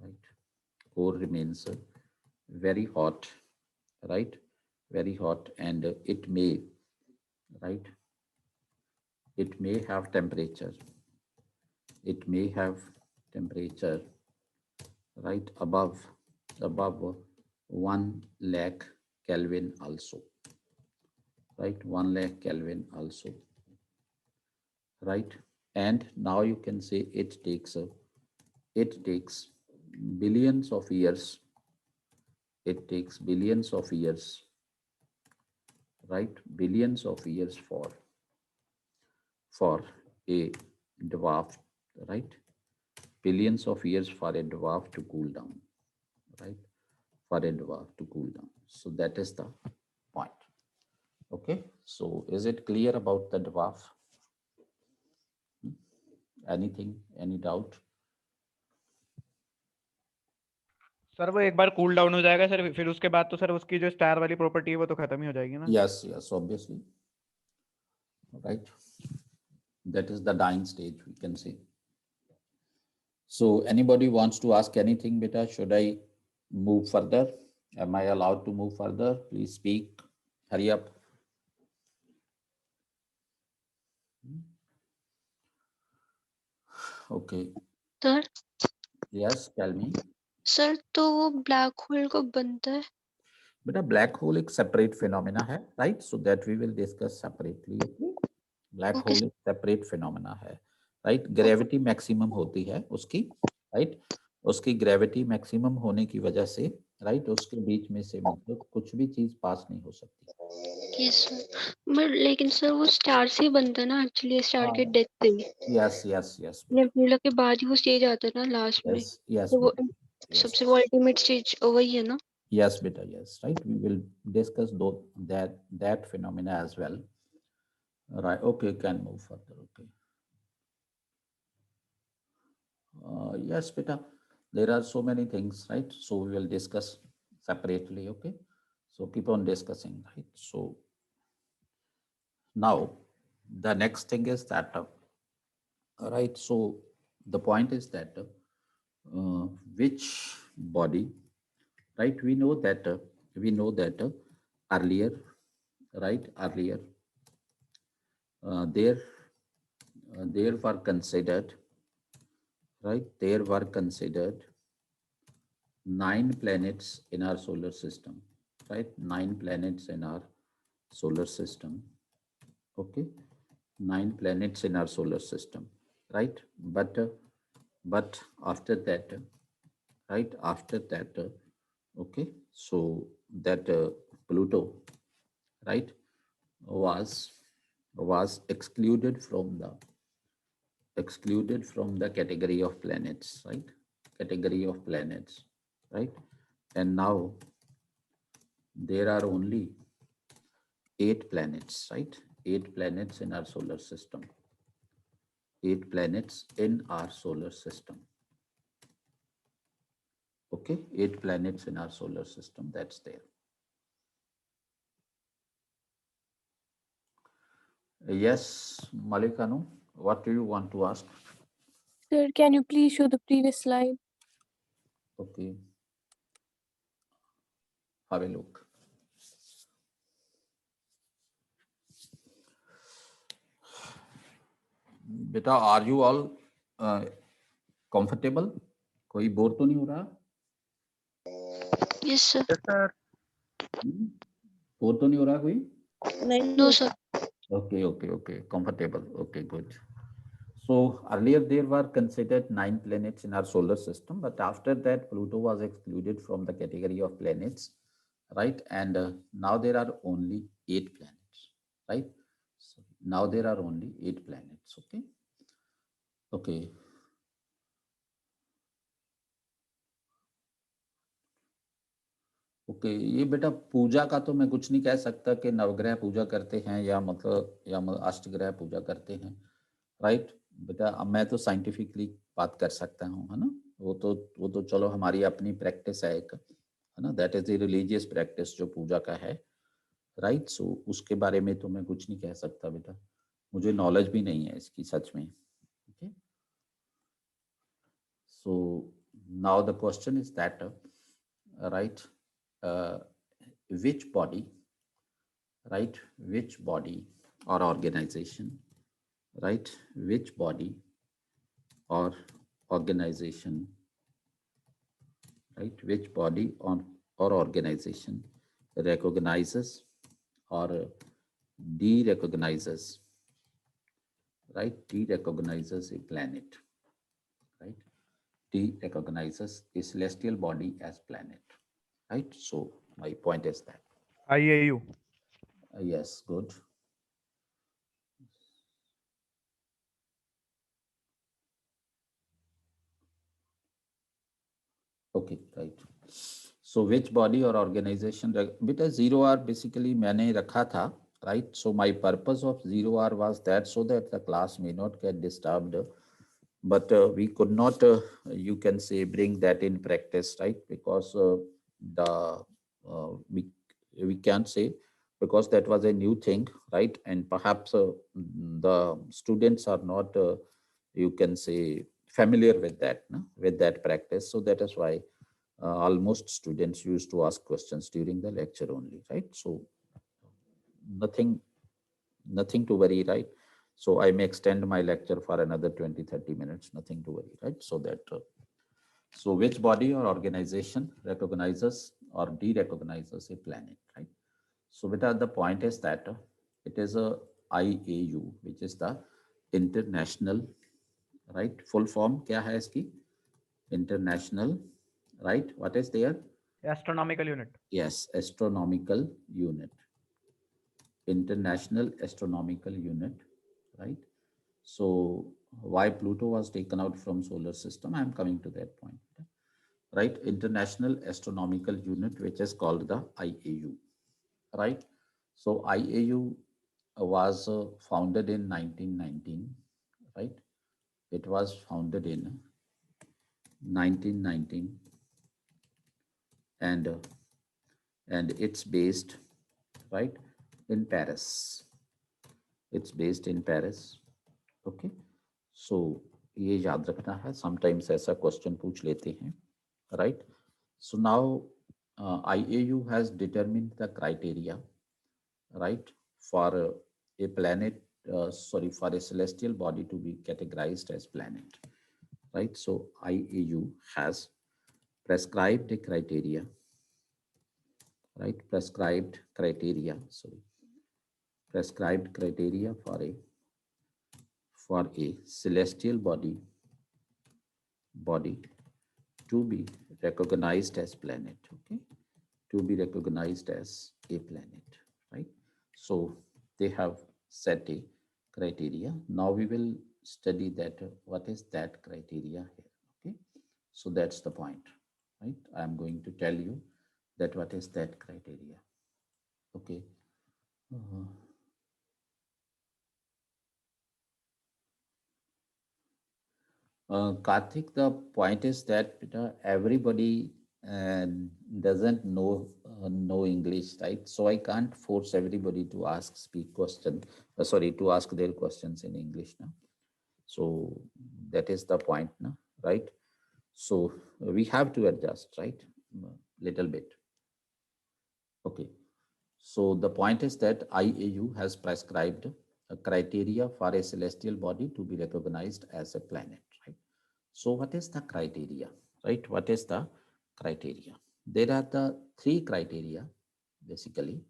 [SPEAKER 1] right, core remains very hot, right, very hot, and it may, right, it may have temperature, it may have temperature, right, above 1 lakh Kelvin also, right, 1 lakh Kelvin also, right. And now you can say it takes billions of years, it takes billions of years, right, billions of years for a dwarf, right, billions of years for a dwarf to cool down, right, for a dwarf to cool down. So that is the point. Okay, so is it clear about the dwarf? Anything, any doubt?
[SPEAKER 2] Sir वो एक बार cool down हो जाएगा sir, फिर उसके बाद तो sir उसकी जो स्टार वाली प्रॉपर्टी है वो तो खत्म ही हो जाएगी ना?
[SPEAKER 1] Yes, yes, obviously, right, that is the dying stage, we can say. So anybody wants to ask anything, beta? Should I move further? Am I allowed to move further? Please speak, hurry up. Okay,
[SPEAKER 5] sir
[SPEAKER 1] yes, tell me.
[SPEAKER 5] Sir तो वो black hole कब बनता है?
[SPEAKER 1] But a black hole एक separate phenomena है, right? So that we will discuss separately. Okay, black
[SPEAKER 5] Okay,
[SPEAKER 1] hole एक separate phenomena है, right? Gravity maximum होती है उसकी, right? उसकी gravity maximum होने की वजह से, right? उसके बीच में से मतलब कुछ भी चीज पास नहीं हो सकती.
[SPEAKER 5] यस सर, बट लेकिन सर वो स्टार से ही बनता है ना एक्चुअली, स्टार के डेथ से ही,
[SPEAKER 1] Yes, yes, yes,
[SPEAKER 5] nebula के बाद ही वो स्टेज आता है ना लास्ट में,
[SPEAKER 1] yes, yes,
[SPEAKER 5] तो वो
[SPEAKER 1] yes,
[SPEAKER 5] सबसे वो अल्टीमेट स्टेज वही है ना?
[SPEAKER 1] yes, beta, yes, right? We will discuss that phenomena as well. Right? Okay, you can move further. Okay. Yes, beta. There are so many things, right? So we will discuss separately. Okay. So keep on discussing, right? So now the next thing is that, right? So the point is that which body, right? We know that earlier, right? Earlier, there there were considered, right? There were considered 9 planets in our solar system, right? 9 planets in our solar system. Okay, 9 planets in our solar system, right? But after that, right? After that, okay, so that Pluto, right, was excluded from the category of planets, right? Category of planets, right? And now there are only 8 planets, right? 8 planets in our solar system. 8 planets in our solar system. Okay, 8 planets in our solar system, that's there. Yes, Malikanu, what do you want to ask?
[SPEAKER 3] Sir, can you please show the previous slide?
[SPEAKER 1] Okay, have a look. Beta, are you all comfortable? कोई bore तो नहीं हो रहा?
[SPEAKER 5] Yes sir.
[SPEAKER 4] Yes, sir.
[SPEAKER 1] Bore तो नहीं हो रहा कोई?
[SPEAKER 5] No sir.
[SPEAKER 1] Okay, comfortable. Okay, good. So earlier there were considered 9 planets in our solar system, but after that Pluto was excluded from the category of planets, right? And now there are only 8 planets, right? So now there are only 8 planets. Okay. Okay. Okay, ये बेटा पूजा का तो मैं कुछ नहीं कह सकता कि नवग्रह पूजा करते हैं या अष्टग्रह पूजा करते हैं, राइट बेटा। अब मैं तो साइंटिफिकली बात कर सकता हूँ, है ना। वो तो चलो हमारी अपनी प्रैक्टिस है एक, है ना, that is the religious practice जो पूजा का है, राइट। सो उसके बारे में तो मैं कुछ नहीं कह सकता बेटा, मुझे नॉलेज भी नहीं है इसकी सच में। Okay, so now the question is that, right, which body, right, which body or organization, right, which body or organization, right, which body or organization recognizes or de-recognizes, right, de-recognizes a planet, right, de-recognizes a celestial body as planet, right. So my point is that,
[SPEAKER 2] IAU.
[SPEAKER 1] yes, good. Okay, right. So which body or organization, beta zero R basically मैंने रखा था, right. So my purpose of zero R was that so that the class may not get disturbed, but we could not, you can say, bring that in practice, right, because the we can't say, because that was a new thing, right, and perhaps the students are not, you can say, familiar with that, no? With that practice. So that is why almost students used to ask questions during the lecture only, right. So nothing to worry, right. So I may extend my lecture for another 20-30 minutes, nothing to worry, right. So that so which body or organization recognizes or de-recognizes a planet, right. So beta, the point is that it is a IAU, which is the international, right, full form क्या है इसकी, international, right, what is there,
[SPEAKER 2] Astronomical unit.
[SPEAKER 1] yes, astronomical unit, international astronomical unit, right. So why Pluto was taken out from solar system, I am coming to that point, right. International astronomical unit, which is called the IAU, right. So IAU was founded in 1919, right. It was founded in 1919, and it's based, right, in Paris. It's based in Paris. Okay. So ये याद रखना है, sometimes ऐसा question पूछ लेते हैं, right. So now IAU has determined the criteria, right, for a planet, sorry, for a celestial body to be categorized as planet, right. So IAU has prescribed a criteria, right, prescribed criteria for a celestial body to be recognized as planet, okay, to be recognized as a planet, right. So they have set a criteria. Now we will study that what is that criteria here, okay. So that's the point, right. I am going to tell you that what is that criteria, okay. Uh, Karthik, the point is that everybody uh, doesn't know English, right? So I can't force everybody to to ask their questions in English now. So that is the point now, right? So we have to adjust, right? Little bit. Okay. So the point is that IAU has prescribed a criteria for a celestial body to be recognized as a planet, right? So what is the criteria, right? What is the criteria? There are the three criteria, basically,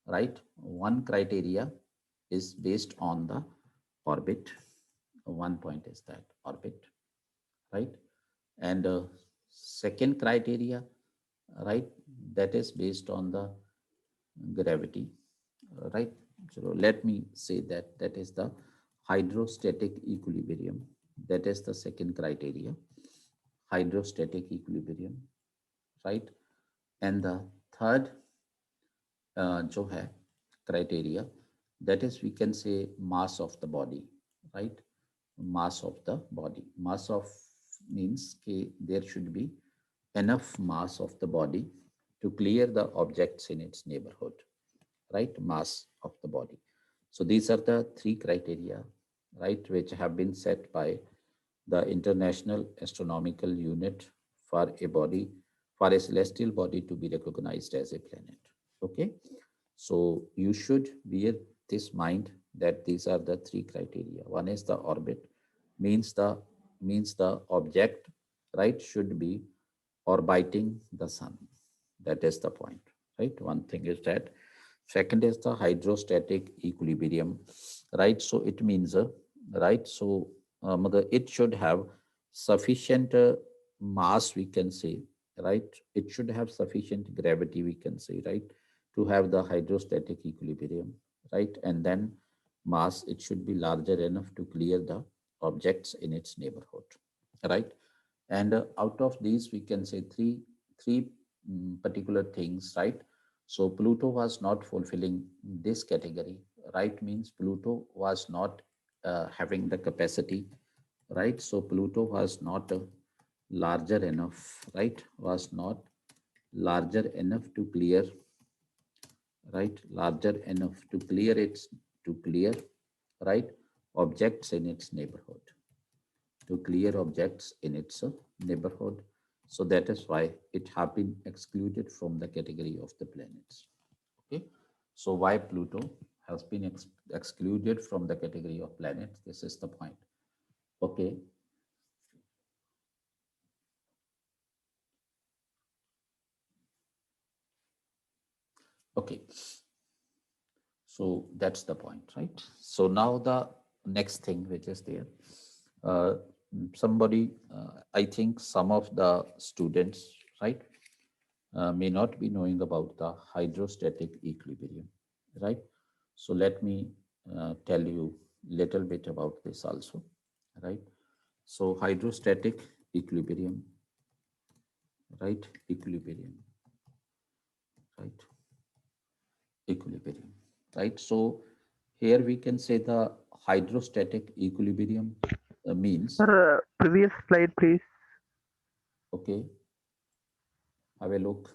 [SPEAKER 1] right? One criteria is based on the orbit. One point is that orbit, right? And second criteria, right? That is based on the gravity, right. So let me say that that is the hydrostatic equilibrium. That is the second criteria, hydrostatic equilibrium, right. And the third जो है criteria, that is we can say mass of the body, right? Mass of the body. Mass of means there should be enough mass of the body to clear the objects in its neighborhood, right? Mass of the body. So these are the three criteria, right, which have been set by the International Astronomical Unit for a body, for a celestial body to be recognized as a planet. Okay, so you should bear this mind that these are the three criteria. One is the orbit, means the object, right, should be orbiting the sun. That is the point, right? One thing is that. Second is the hydrostatic equilibrium, right? So it means, right? So it should have sufficient mass, we can say, right? It should have sufficient gravity, we can say, right? To have the hydrostatic equilibrium, right? And then mass, it should be larger enough to clear the objects in its neighborhood, right? And out of these, we can say three particular things, right? So Pluto was not fulfilling this category, right? Means Pluto was not having the capacity, right? So Pluto was not larger enough, right? Was not larger enough to clear, right? Larger enough to clear, right? Objects in its neighborhood, to clear objects in its neighborhood. So that is why it have been excluded from the category of the planets. Okay, so why Pluto has been excluded from the category of planets? This is the point. Okay. Okay. So that's the point, right? So now the next thing which is there, uh, somebody, I think some of the students, right, may not be knowing about the hydrostatic equilibrium, right? So let me tell you little bit about this also, right? So hydrostatic equilibrium, right? Equilibrium, right? Equilibrium, right? So here we can say the hydrostatic equilibrium means,
[SPEAKER 4] Sir, previous slide, please.
[SPEAKER 1] okay, have a look.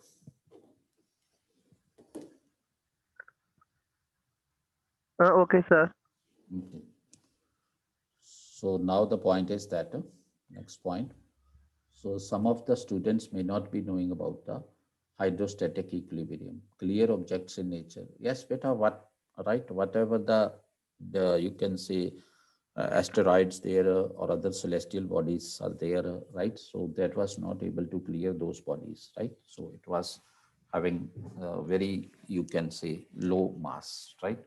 [SPEAKER 4] Okay, sir.
[SPEAKER 1] Okay. So now the point is that, next point. So some of the students may not be knowing about the hydrostatic equilibrium, clear objects in nature. Yes, beta, what, right? Whatever the you can say asteroids there or other celestial bodies are there, right? So that was not able to clear those bodies, right? So it was having very, you can say, low mass, right?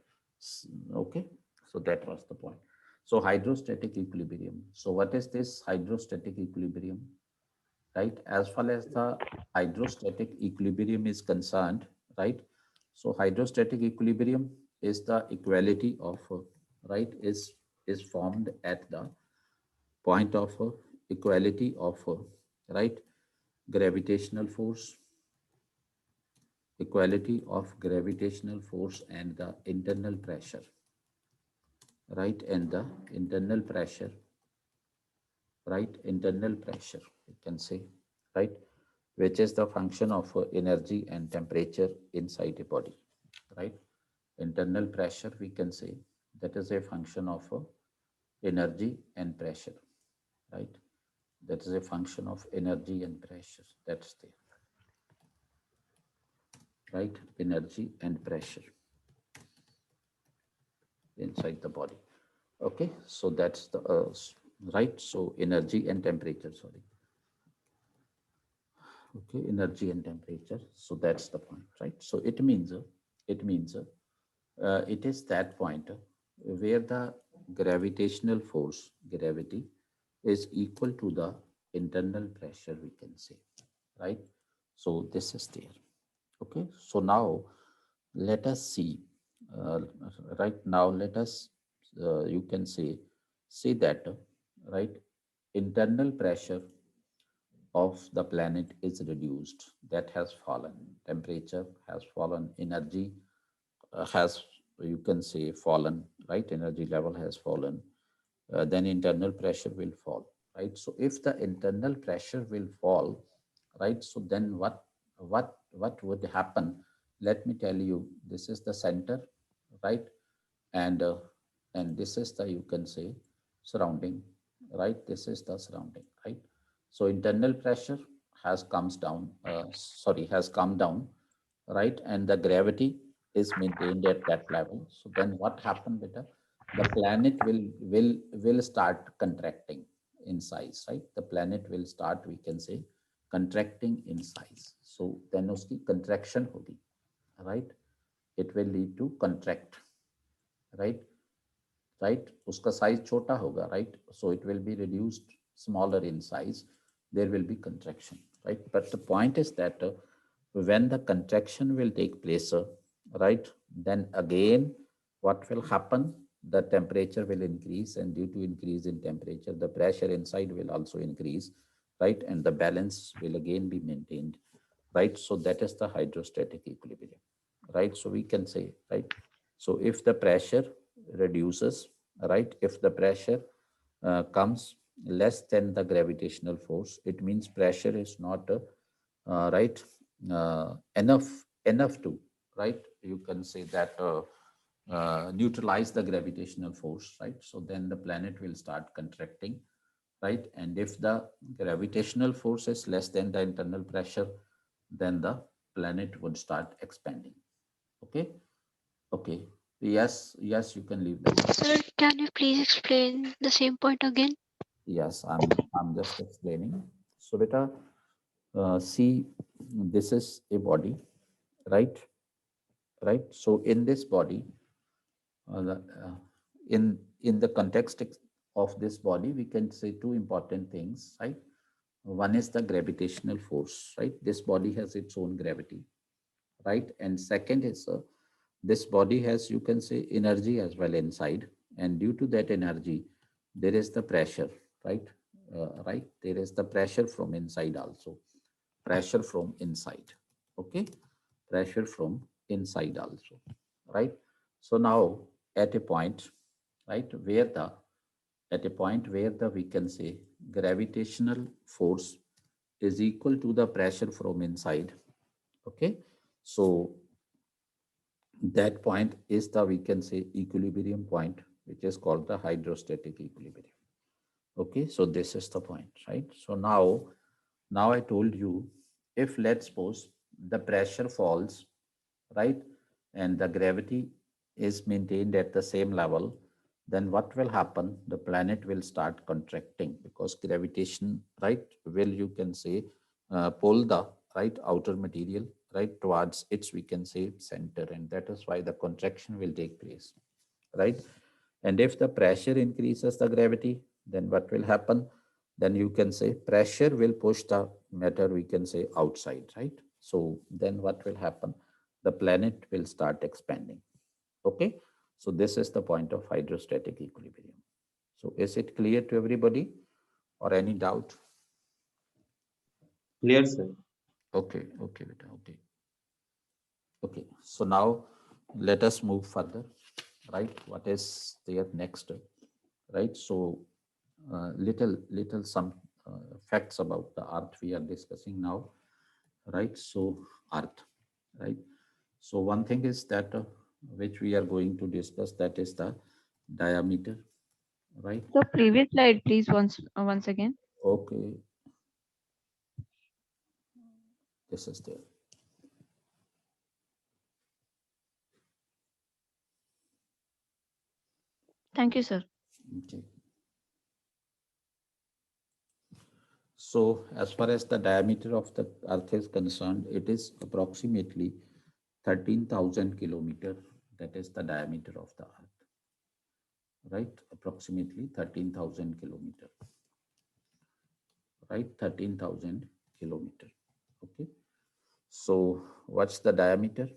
[SPEAKER 1] Okay, so that was the point. So hydrostatic equilibrium. So what is this hydrostatic equilibrium? Right? As far as the hydrostatic equilibrium is concerned, right? So hydrostatic equilibrium is the equality of, right, is formed at the point of equality of, right, gravitational force, equality of gravitational force and the internal pressure, right? And the internal pressure, right? Internal pressure, you can say, right? Which is the function of energy and temperature inside a body, right? Internal pressure, we can say, that is a function of energy and pressure, right? That is a function of energy and pressure. That's there, right? Energy and pressure inside the body. Okay, so that's the right. So energy and temperature, sorry. Okay, energy and temperature. So that's the point, right? So it means it is that point where the gravitational force, gravity, is equal to the internal pressure, we can say, right? So this is there. Okay, so now let us see, uh, right now let us, you can say that, right, internal pressure of the planet is reduced, that has fallen. Temperature has fallen, energy has, you can say, fallen, right? Energy level has fallen. Then internal pressure will fall, right? So if the internal pressure will fall, right? So then what would happen? Let me tell you. This is the center, right? And and this is the, you can say, surrounding, right? This is the surrounding, right? So internal pressure has come down, right? And the gravity is maintained at that level. So then what happened with the planet will start contracting in size, right? The planet will start, we can say, contracting in size. So then uski contraction hogi, right? It will lead to contract, right? Right, uska size chota hoga, right? So it will be reduced, smaller in size. There will be contraction, right? But the point is that when the contraction will take place, right, then again what will happen? The temperature will increase, and due to increase in temperature, the pressure inside will also increase, right? And the balance will again be maintained, right? So that is the hydrostatic equilibrium, right? So we can say, right, so if the pressure reduces, right, if the pressure comes less than the gravitational force, it means pressure is not right, enough to, right, you can say that neutralize the gravitational force, right? So then the planet will start contracting, right? And if the gravitational force is less than the internal pressure, then the planet would start expanding. Okay. Okay. Yes, yes, you can leave the mic.
[SPEAKER 5] Sir, can you please explain the same point again?
[SPEAKER 1] Yes, I'm just explaining. So beta, see, this is a body, right? Right. So in this body, in the context of this body, we can say two important things, right? One is the gravitational force, right? This body has its own gravity, right? And second is this body has, you can say, energy as well inside, and due to that energy, there is the pressure, right? Right, there is the pressure from inside also, pressure from inside. Okay, pressure from inside also, right? So now at a point, right, where the at a point where the, we can say, gravitational force is equal to the pressure from inside. Okay, so that point is the, we can say, equilibrium point, which is called the hydrostatic equilibrium. Okay, so this is the point, right? So now I told you, if let's suppose the pressure falls, right, and the gravity is maintained at the same level, then what will happen? The planet will start contracting, because gravitation, right, will, you can say, pull the, right, outer material, right, towards its, we can say, center, and that is why the contraction will take place, right? And if the pressure increases the gravity, then what will happen? Then you can say pressure will push the matter, we can say, outside, right? So then what will happen? The planet will start expanding. Okay. So this is the point of hydrostatic equilibrium. So is it clear to everybody, or any doubt?
[SPEAKER 6] Clear, sir.
[SPEAKER 1] Okay. Okay, beta. Okay. Okay. So now let us move further, right? What is there next? Right. So little some facts about the earth we are discussing now, right? So earth, right? So one thing is that which we are going to discuss, that is the diameter, right?
[SPEAKER 7] The previous slide, please, once again.
[SPEAKER 1] Okay, this is there.
[SPEAKER 7] Thank you, sir.
[SPEAKER 1] Okay. So as far as the diameter of the earth is concerned, it is approximately 13,000 kilometer. That is the diameter of the earth, right? Approximately 13,000 kilometer, right? 13,000 kilometer. Okay. So what's the diameter?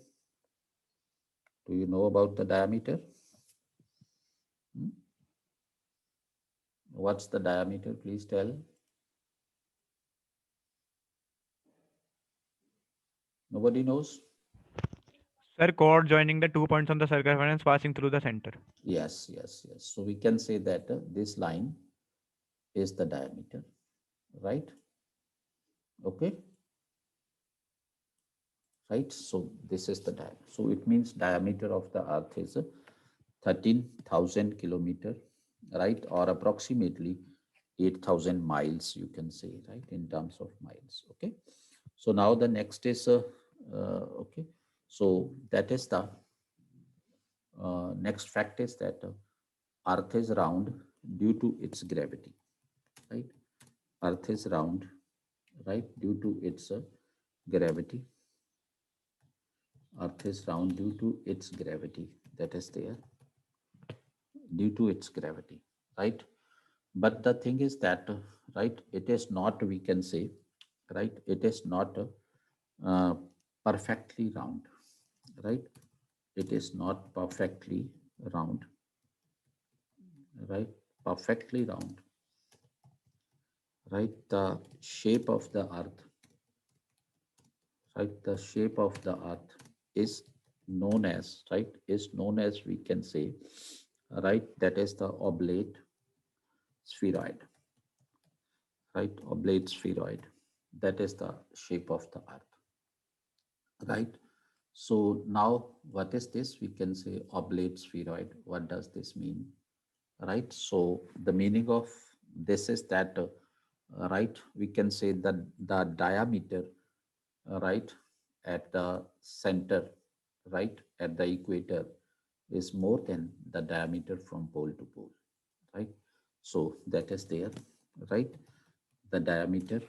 [SPEAKER 1] Do you know about the diameter? Hmm? What's the diameter? Please tell. Nobody knows?
[SPEAKER 2] Sir, chord joining the 2 points on the circumference passing through the center.
[SPEAKER 1] Yes, yes, yes. So we can say that this line is the diameter, right? Okay. Right. So this is the diameter. So it means diameter of the earth is 13,000 kilometer, right? Or approximately 8,000 miles, you can say, right? In terms of miles. Okay. So now the next is, okay. So that is the next fact is that earth is round due to its gravity, right? Earth is round, right? Due to its gravity. Earth is round due to its gravity. That is there. Due to its gravity, right? But the thing is that, right, it is not, we can say, right, it is not uh, perfectly round, right? It is not perfectly round, right? Perfectly round, right? The shape of the earth, right? The shape of the earth is known as, right, is known as, we can say, right, that is the oblate spheroid, right? Oblate spheroid. That is the shape of the earth, right? So now what is this? We can say oblate spheroid. What does this mean, right? So the meaning of this is that, right, we can say that the diameter, right, at the center, right, at the equator is more than the diameter from pole to pole, right? So that is there, right? The diameter,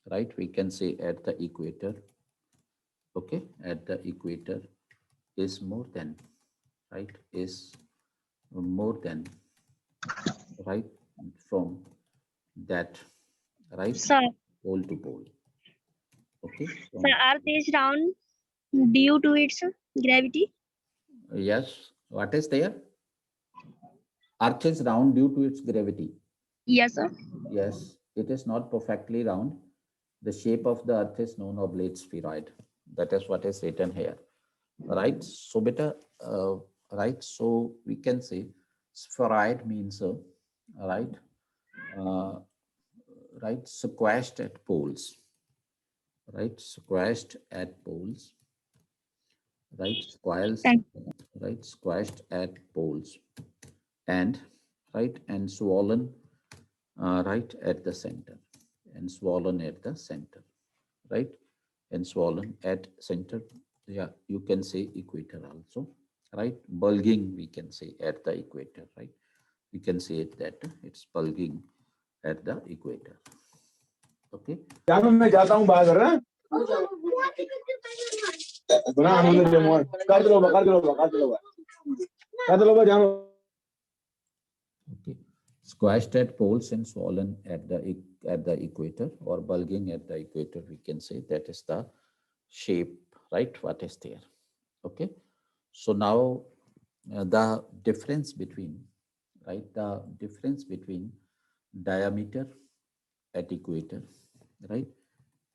[SPEAKER 1] right, we can say at the equator, okay, at the equator is more than, right, is more than, right, from that, right,
[SPEAKER 6] Sir,
[SPEAKER 1] pole to pole, okay,
[SPEAKER 6] the Earth is round due to its gravity.
[SPEAKER 1] yes, what is there? Earth is round due to its gravity.
[SPEAKER 6] Yes, sir.
[SPEAKER 1] Yes, it is not perfectly round. The shape of the earth is known oblate spheroid. That is what is written here, right? So beta, right? So we can say spheroid means, right, uh, right, squashed at poles, right, squashed at poles, right, squares,
[SPEAKER 6] Thank
[SPEAKER 1] right, squashed at poles, and right, and swollen, right, at the center, and swollen at the center, right, and swollen at center. Yeah, you can say equator also, right? Bulging, we can say at the equator, right? We can say it that it's bulging at the equator. Okay.
[SPEAKER 8] मैं जाता हूँ बाहर ना बना हमने remote कर दो जानो.
[SPEAKER 1] Okay. Squashed at poles and swollen at the equator, or bulging at the equator, we can say that is the shape, right? What is there? Okay. So now the difference between, right, the difference between diameter at equator, right?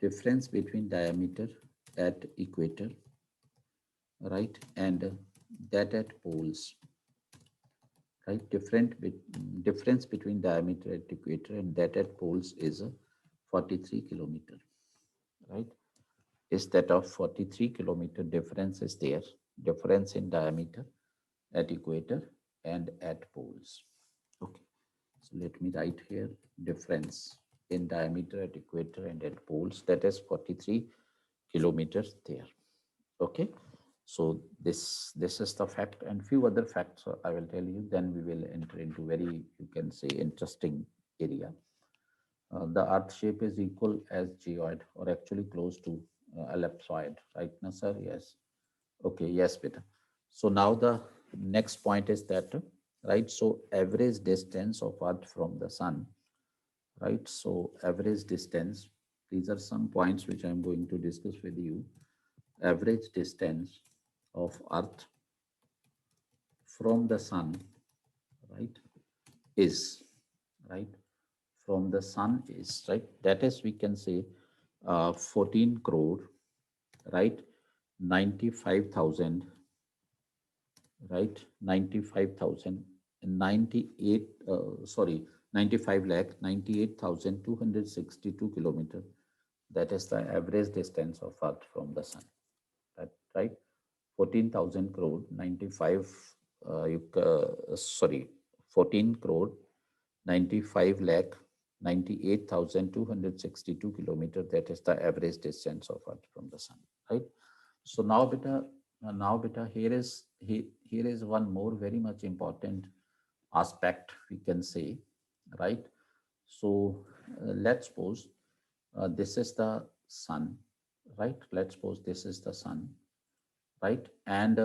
[SPEAKER 1] Difference between diameter at equator, right, and that at poles, right? Difference between diameter at equator and that at poles is 43 kilometer, right? Is that of 43 kilometer difference is there, difference in diameter at equator and at poles. Okay, so let me write here difference in diameter at equator and at poles, that is 43 kilometers there. Okay, so this is the fact, and few other facts I will tell you, then we will enter into very, you can say, interesting area. The earth shape is equal as geoid, or actually close to ellipsoid, right now, sir? Yes. Okay, yes, beta. So now the next point is that, right, so average distance of earth from the sun, right? So average distance, these are some points which I'm going to discuss with you. Average distance of earth from the sun, right, is, right, from the sun is, right, that is, we can say 14 crore, right? 95,000, right? 95,098, sorry, 95 lakh 98,262 kilometer. That is the average distance of Earth from the sun. That, right? 14,000 crore 95, sorry, 14 crore 95 lakh 98,262 kilometer. That is the average distance of Earth from the sun, right? So now beta, here is one more very much important aspect we can say, right? So let's suppose this is the sun, right? Let's suppose this is the sun, right? And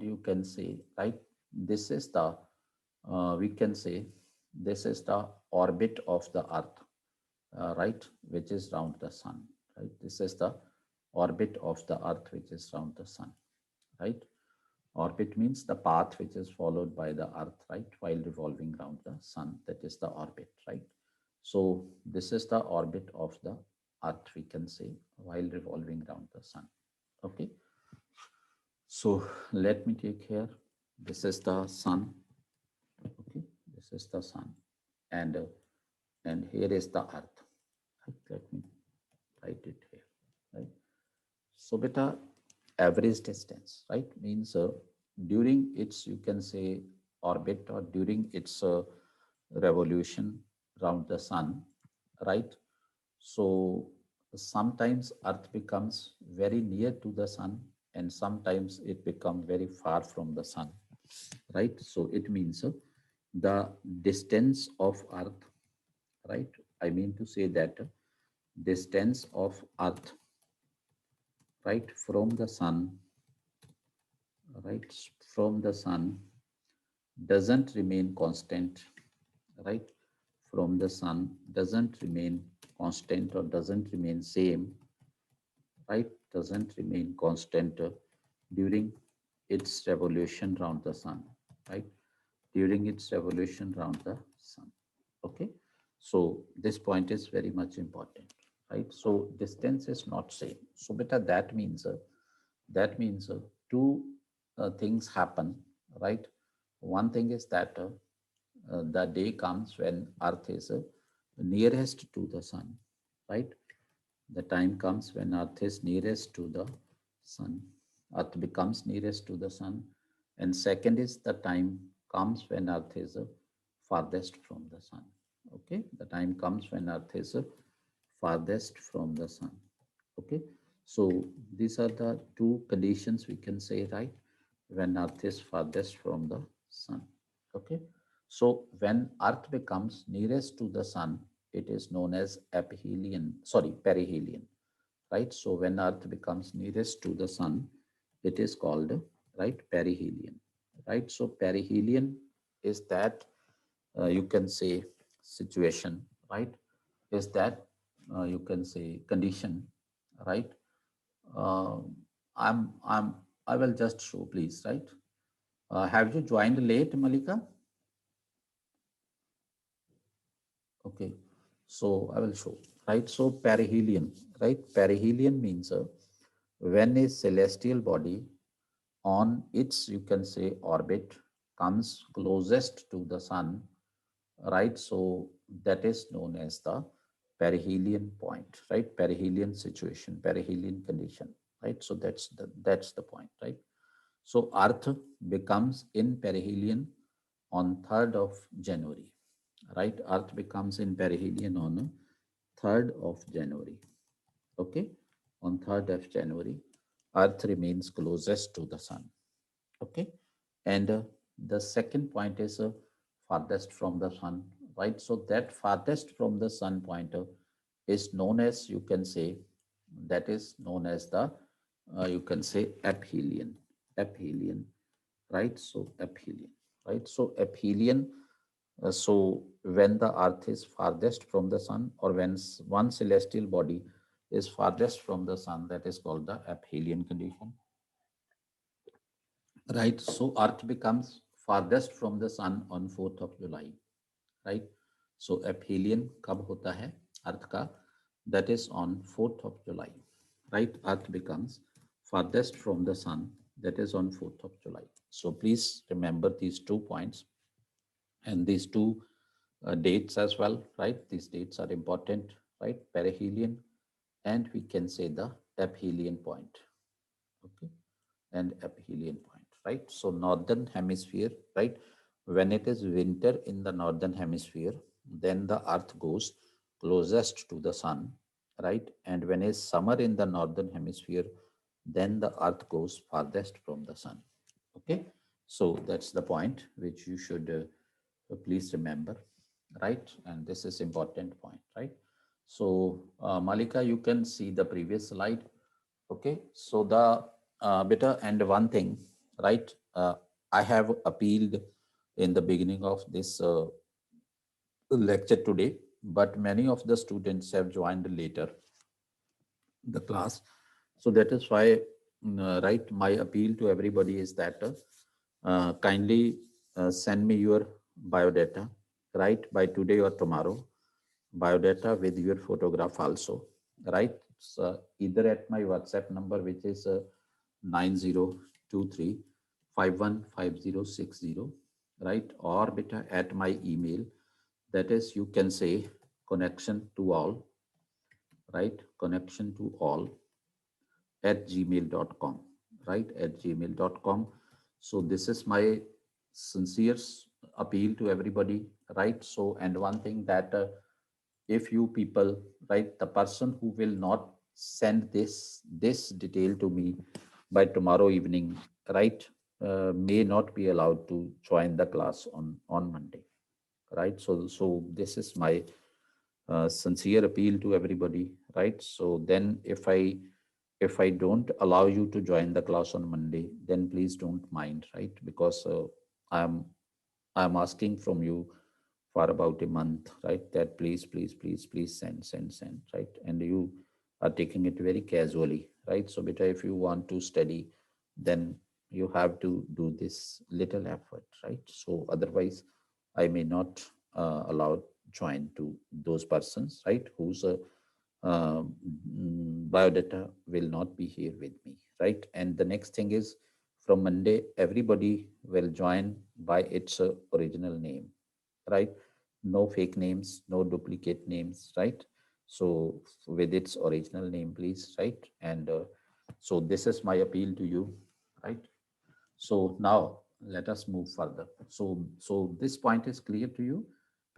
[SPEAKER 1] you can say, right, this is the we can say this is the orbit of the Earth, right, which is round the sun, right? This is the orbit of the Earth which is round the sun, right? Orbit means the path which is followed by the Earth, right, while revolving around the sun. That is the orbit, right? So this is the orbit of the Earth, we can say, while revolving around the sun. Okay. So let me take here. This is the sun. Okay. This is the sun, and here is the Earth. Right? Let me write it here. Right. So beta, average distance, right, means during its, you can say, orbit, or during its revolution around the sun, right? So sometimes Earth becomes very near to the sun, and sometimes it becomes very far from the sun, right? So it means the distance of Earth, right? I mean to say that distance of Earth, right, from the sun, right, from the sun doesn't remain constant, right? From the sun doesn't remain constant, or doesn't remain same, right? Doesn't remain constant during its revolution around the sun, right? During its revolution around the sun. Okay. So this point is very much important, right? So distance is not same. So beta, that means two things happen, right? One thing is that the day comes when Earth is nearest to the sun, right? The time comes when Earth is nearest to the sun. Earth becomes nearest to the sun. And second is the time comes when Earth is farthest from the sun. Okay, the time comes when Earth is farthest from the sun. Okay, so these are the two conditions we can say, right, when Earth is farthest from the sun. Okay, so when Earth becomes nearest to the sun, it is known as perihelion, right? So when Earth becomes nearest to the sun, it is called, right, perihelion, right? So perihelion is that you can say situation, right? Is that you can say condition, right? Uh, I will just show, please, right? Have you joined late, Malika? Okay, so I will show, right? So perihelion, right? Perihelion means when a celestial body on its, you can say, orbit comes closest to the sun, right? So that is known as the perihelion point, right? Perihelion situation, perihelion condition, right? So that's the point, right? So Earth becomes in perihelion on 3rd of January, right? Earth becomes in perihelion on 3rd of January. Okay, on 3rd of January, Earth remains closest to the sun. Okay, and the second point is farthest from the sun, right? So that farthest from the sun pointer is known as, you can say, that is known as the you can say aphelion, right? So aphelion, right? So aphelion. So when the Earth is farthest from the sun, or when one celestial body is farthest from the sun, that is called the aphelion condition, right? So Earth becomes farthest from the sun on 4th of July, right? So aphelion कब होता है Earth का? That is on 4th of July, right? Earth becomes farthest from the sun, that is on 4th of July. So please remember these 2 points and these 2 dates as well, right? These dates are important, right? Perihelion, and we can say the aphelion point, okay? And aphelion point, right? So northern hemisphere, right? When it is winter in the northern hemisphere, then the earth goes closest to the sun, right? And when it's summer in the northern hemisphere, then the earth goes farthest from the sun, okay? So that's the point which you should please remember, right? And this is important point, right? So Malika, you can see the previous slide. Okay, so the better and one thing, right? I have appealed in the beginning of this lecture today, but many of the students have joined later the class. So that is why, right, my appeal to everybody is that kindly send me your biodata, right, by today or tomorrow, biodata with your photograph also, right? So either at my WhatsApp number, which is 9023 right? Or beta at my email, that is, you can say connection to all, right? Connection to all at gmail.com, right? At gmail.com. So this is my sincere appeal to everybody, right? So, and one thing that if you people, right, the person who will not send this detail to me by tomorrow evening, right, may not be allowed to join the class on Monday, right? So this is my sincere appeal to everybody, right? So then if I don't allow you to join the class on Monday, then please don't mind, right? Because I'm asking from you for about a month, right? That please send, right? And you are taking it very casually, right? So beta, if you want to study, then you have to do this little effort, right? So otherwise, I may not allow join to those persons, right? Whose biodata will not be here with me, right? And the next thing is, from Monday, everybody will join by its original name, right? No fake names, no duplicate names, right? So with its original name, please, right? And so this is my appeal to you, right? So now let us move further. So this point is clear to you.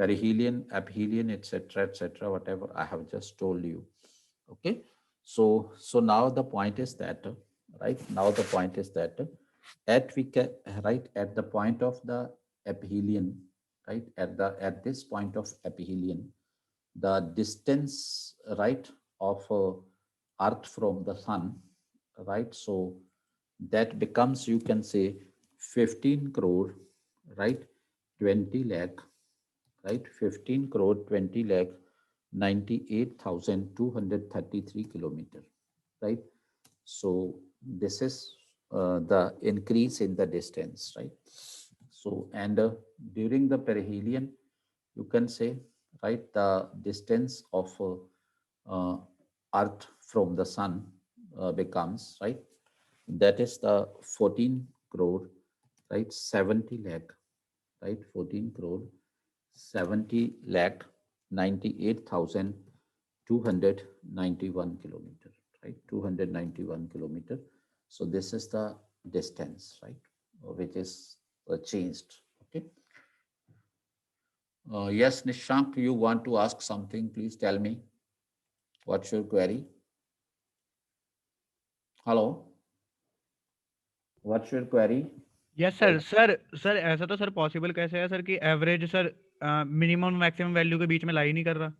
[SPEAKER 1] Perihelion, aphelion, etc., whatever I have just told you. Okay. So now the point is that, right? Now the point is that at we can, right, at the point of the aphelion, right, at this point of aphelion, the distance, right, of Earth from the sun, right? So that becomes, you can say, 15 crore, right? 20 lakh, right? 15 crore 20 lakh 98,233 kilometer, right? So this is the increase in the distance, right? So, and during the perihelion, you can say, right, the distance of Earth from the sun becomes, right, that is the 14 crore, right, 70 lakh, right, 14 crore 70 lakh 98,291 kilometer, right, 291 kilometer. So this is the distance, right, which is changed. Okay. Yes, Nishank, you want to ask something? Please tell me. What's your query? Hello. What's your query?
[SPEAKER 2] Yes sir sir ऐसा तो sir possible कैसे है sir कि average sir minimum maximum value के बीच में ला ही नहीं कर रहा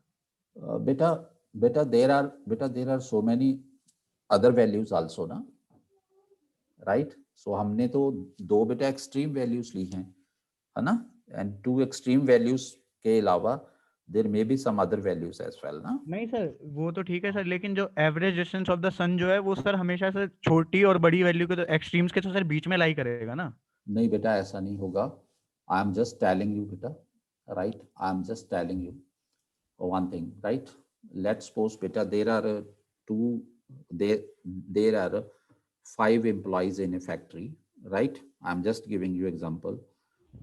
[SPEAKER 1] Beta, there are so many other values also, ना, right? So हमने तो दो बेटा extreme values ली हैं, है ना? And two extreme values के अलावा there may be some other values as well, ना?
[SPEAKER 2] नहीं सर वो तो ठीक है सर, लेकिन जो एवरेज डिस्टेंस ऑफ द सन जो है वो सर हमेशा से छोटी और बड़ी वैल्यू के तो एक्सट्रीम्स के तो सर बीच में ला ही करेगा ना।
[SPEAKER 1] नहीं बेटा, ऐसा नहीं होगा. I am just telling you, बेटा, right? I am just telling you one thing, right? Let's suppose, beta, there are 5 employees in a factory, right? I'm just giving you example.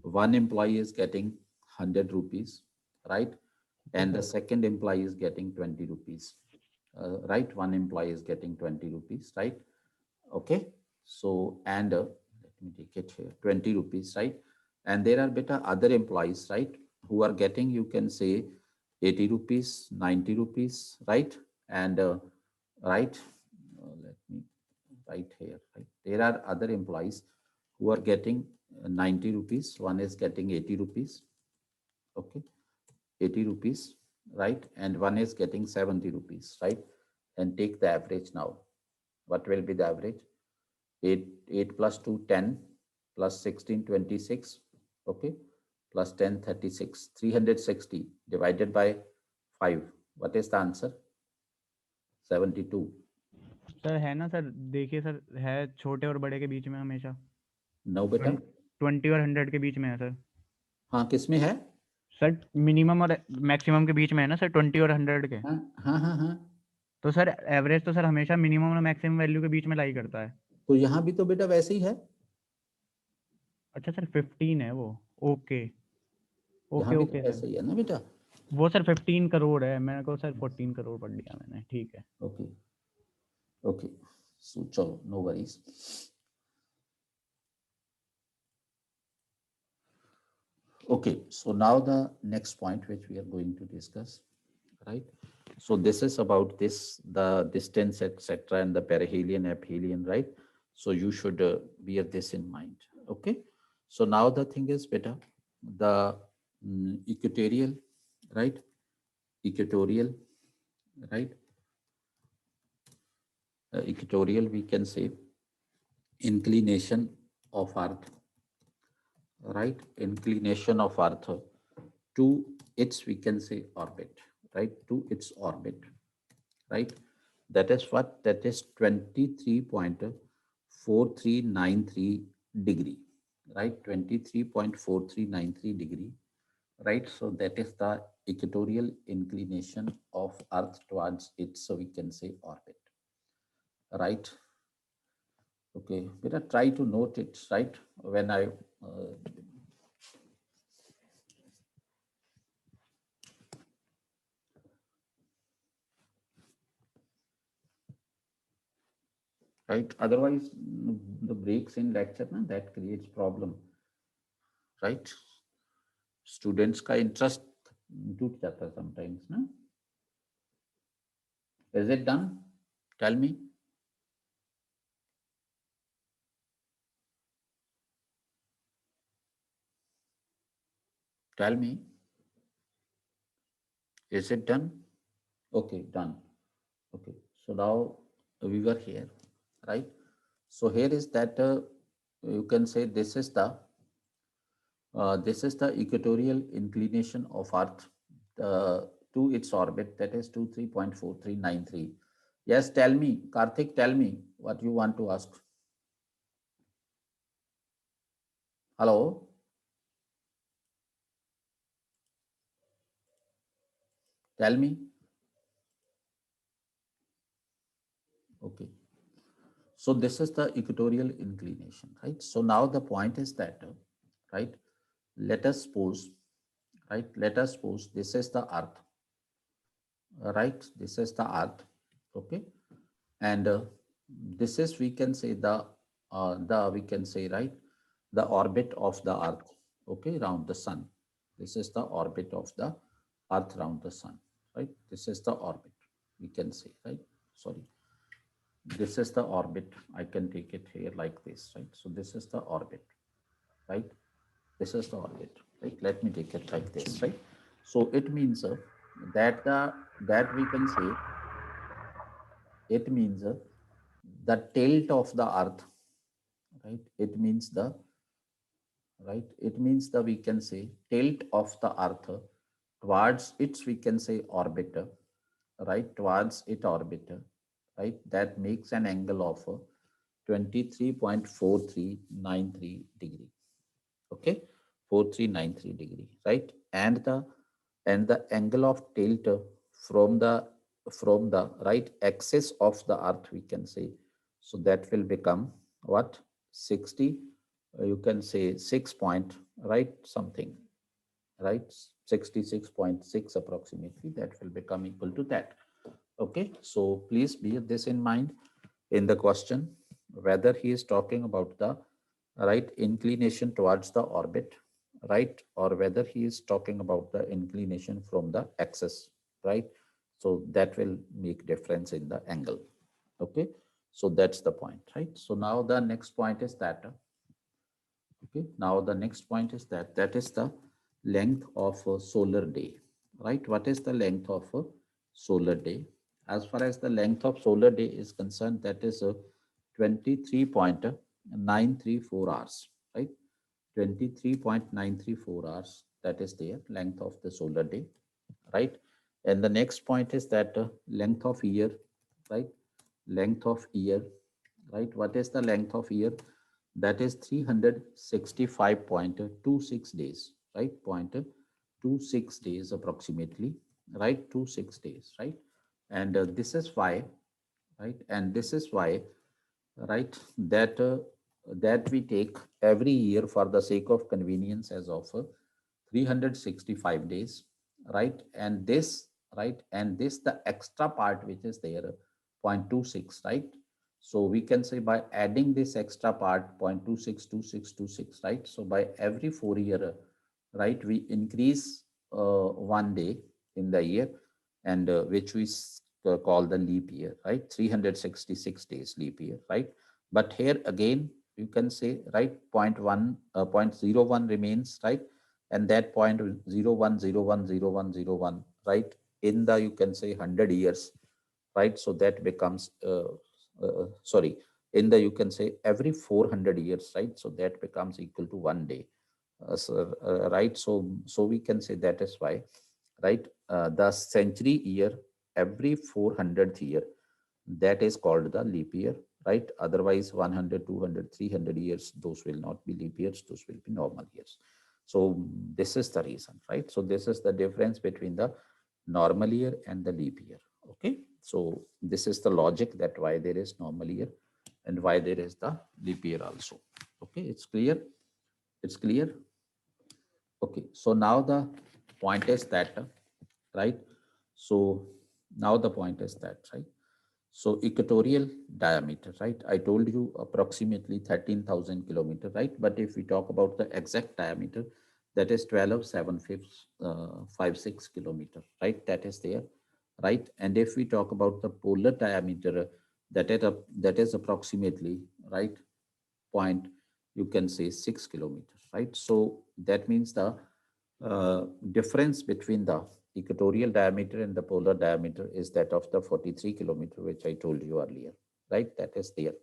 [SPEAKER 1] One employee is getting 100 rupees, right? And the second employee is getting 20 rupees, right? One employee is getting 20 rupees, right? Okay. So, and let me take it here, 20 rupees, right? And there are better other employees, right? Who are getting, you can say 80 rupees, 90 rupees, right? And right, let me write here, right? There are other employees who are getting 90 rupees. One is getting 80 rupees. Okay. 80 rupees, right? And one is getting 70 rupees, right? And take the average now. What will be the average? 8 plus 2, 10, plus 16, 26, okay? Plus 10, 36, 360 divided by 5. What is the answer? 72.
[SPEAKER 2] Sir है ना sir, देखिए sir, है छोटे और बड़े के बीच में हमेशा।
[SPEAKER 1] No बेटा।
[SPEAKER 2] 20 और 100 के बीच में है सर।
[SPEAKER 1] हाँ, किस में है?
[SPEAKER 2] सर मिनिमम और मैक्सिमम के बीच में है ना सर, 20 और 100 के।
[SPEAKER 1] हाँ हाँ हाँ हाँ।
[SPEAKER 2] तो सर एवरेज तो सर हमेशा मिनिमम और मैक्सिमम वैल्यू के बीच में लाई करता है।
[SPEAKER 1] तो यहाँ भी तो बेटा वैसे ही है।
[SPEAKER 2] अच्छा सर 15 है वो। ओके
[SPEAKER 1] यहाँ
[SPEAKER 2] ओके
[SPEAKER 1] भी
[SPEAKER 2] ओके
[SPEAKER 1] तो वैसे
[SPEAKER 2] सर।
[SPEAKER 1] ही है ना बेटा।
[SPEAKER 2] वो सर 15 करोड़ है, मेरे को सर 14 करोड़ पढ़ लिया मैंने। ठीक है।
[SPEAKER 1] ओके ओके, सो चलो, no worries. Okay, so now the next point which we are going to discuss, right? So this is about this, the distance, etc., and the perihelion, aphelion, right? So you should bear this in mind. Okay. So now the thing is better, the equatorial, right? Equatorial, right? Equatorial, we can say inclination of Earth, right? Inclination of Earth to its, we can say, orbit, right? To its orbit, right? That is what? That is 23.4393 degree, right? 23.4393 degree, right? So that is the equatorial inclination of Earth towards its, so we can say, orbit, right? Okay, better try to note it, right? When I right, otherwise the breaks in lecture na, that creates problem, right? Students का interest टूट जाता है sometimes ना. Is it done? Tell me. Tell me. Is it done? Okay, done. Okay, so now we were here, right? So here is that you can say this is the equatorial inclination of Earth to its orbit, that is 23.4393. Yes, tell me, Karthik, tell me what you want to ask. Hello? Tell me. Okay. So this is the equatorial inclination, right? So now the point is that, right? Let us suppose, right? Let us suppose this is the Earth, right? This is the Earth, okay? And this is, we can say, the we can say, right, the orbit of the Earth, okay, around the sun. This is the orbit of the Earth around the sun, right? This is the orbit, we can say, right? Sorry, this is the orbit. I can take it here like this, right? So this is the orbit, right? This is the orbit, right? Let me take it like this, right? So it means that we can say, it means the tilt of the Earth, right? It means the, right? It means the, we can say, tilt of the Earth towards its, we can say, orbiter, right? Towards its orbiter, right? That makes an angle of 23.4393 degree. Okay, 4393 degree, right? And the angle of tilt from the right axis of the Earth, we can say, So that will become what? 60, you can say 6 point, right? Something, right? 66.6 approximately, that will become equal to that. Okay, so please bear this in mind in the question, whether he is talking about the right inclination towards the orbit, right, or whether he is talking about the inclination from the axis, right? So that will make difference in the angle. Okay, so that's the point, right? So now the next point is that okay, now the next point is that is the length of a solar day, right? What is the length of a solar day? As far as the length of solar day is concerned, that is a 23.934 hours, right? 23.934 hours, that is the length of the solar day, right? And the next point is that length of year, right? Length of year, right? What is the length of year? That is 365.26 days, right? 0.26 days approximately, right? 26 days, right? And this is why, right? And this is why, right, that we take every year for the sake of convenience as of 365 days, right? And this, right, and this the extra part which is there 0.26, right? So we can say by adding this extra part 0.262626, right? So by every 4 year, right, we increase 1 day in the year, and which we call the leap year, right? 366 days leap year, right? But here again, you can say, right, 0.01 remains, right? And that 0.01010101, right? In the, you can say 100 years, right? So that becomes, sorry, in the, you can say every 400 years, right? So that becomes equal to 1 day. Right, so we can say that is why, right, the century year every 400th year, that is called the leap year, right? Otherwise 100, 200, 300 years, those will not be leap years, those will be normal years. So this is the reason, right? So this is the difference between the normal year and the leap year. Okay, so this is the logic that why there is normal year and why there is the leap year also. Okay, it's clear, it's clear. Okay, so now the point is that, right? So now the point is that, right? So equatorial diameter, right? I told you approximately 13,000 kilometer, right? But if we talk about the exact diameter, that is 12,756 kilometer, right? That is there, right? And if we talk about the polar diameter, that is approximately, right, point, you can say 6 kilometers, right? So that means the difference between the equatorial diameter and the polar diameter is that of the 43 kilometer, which I told you earlier, right? That is there.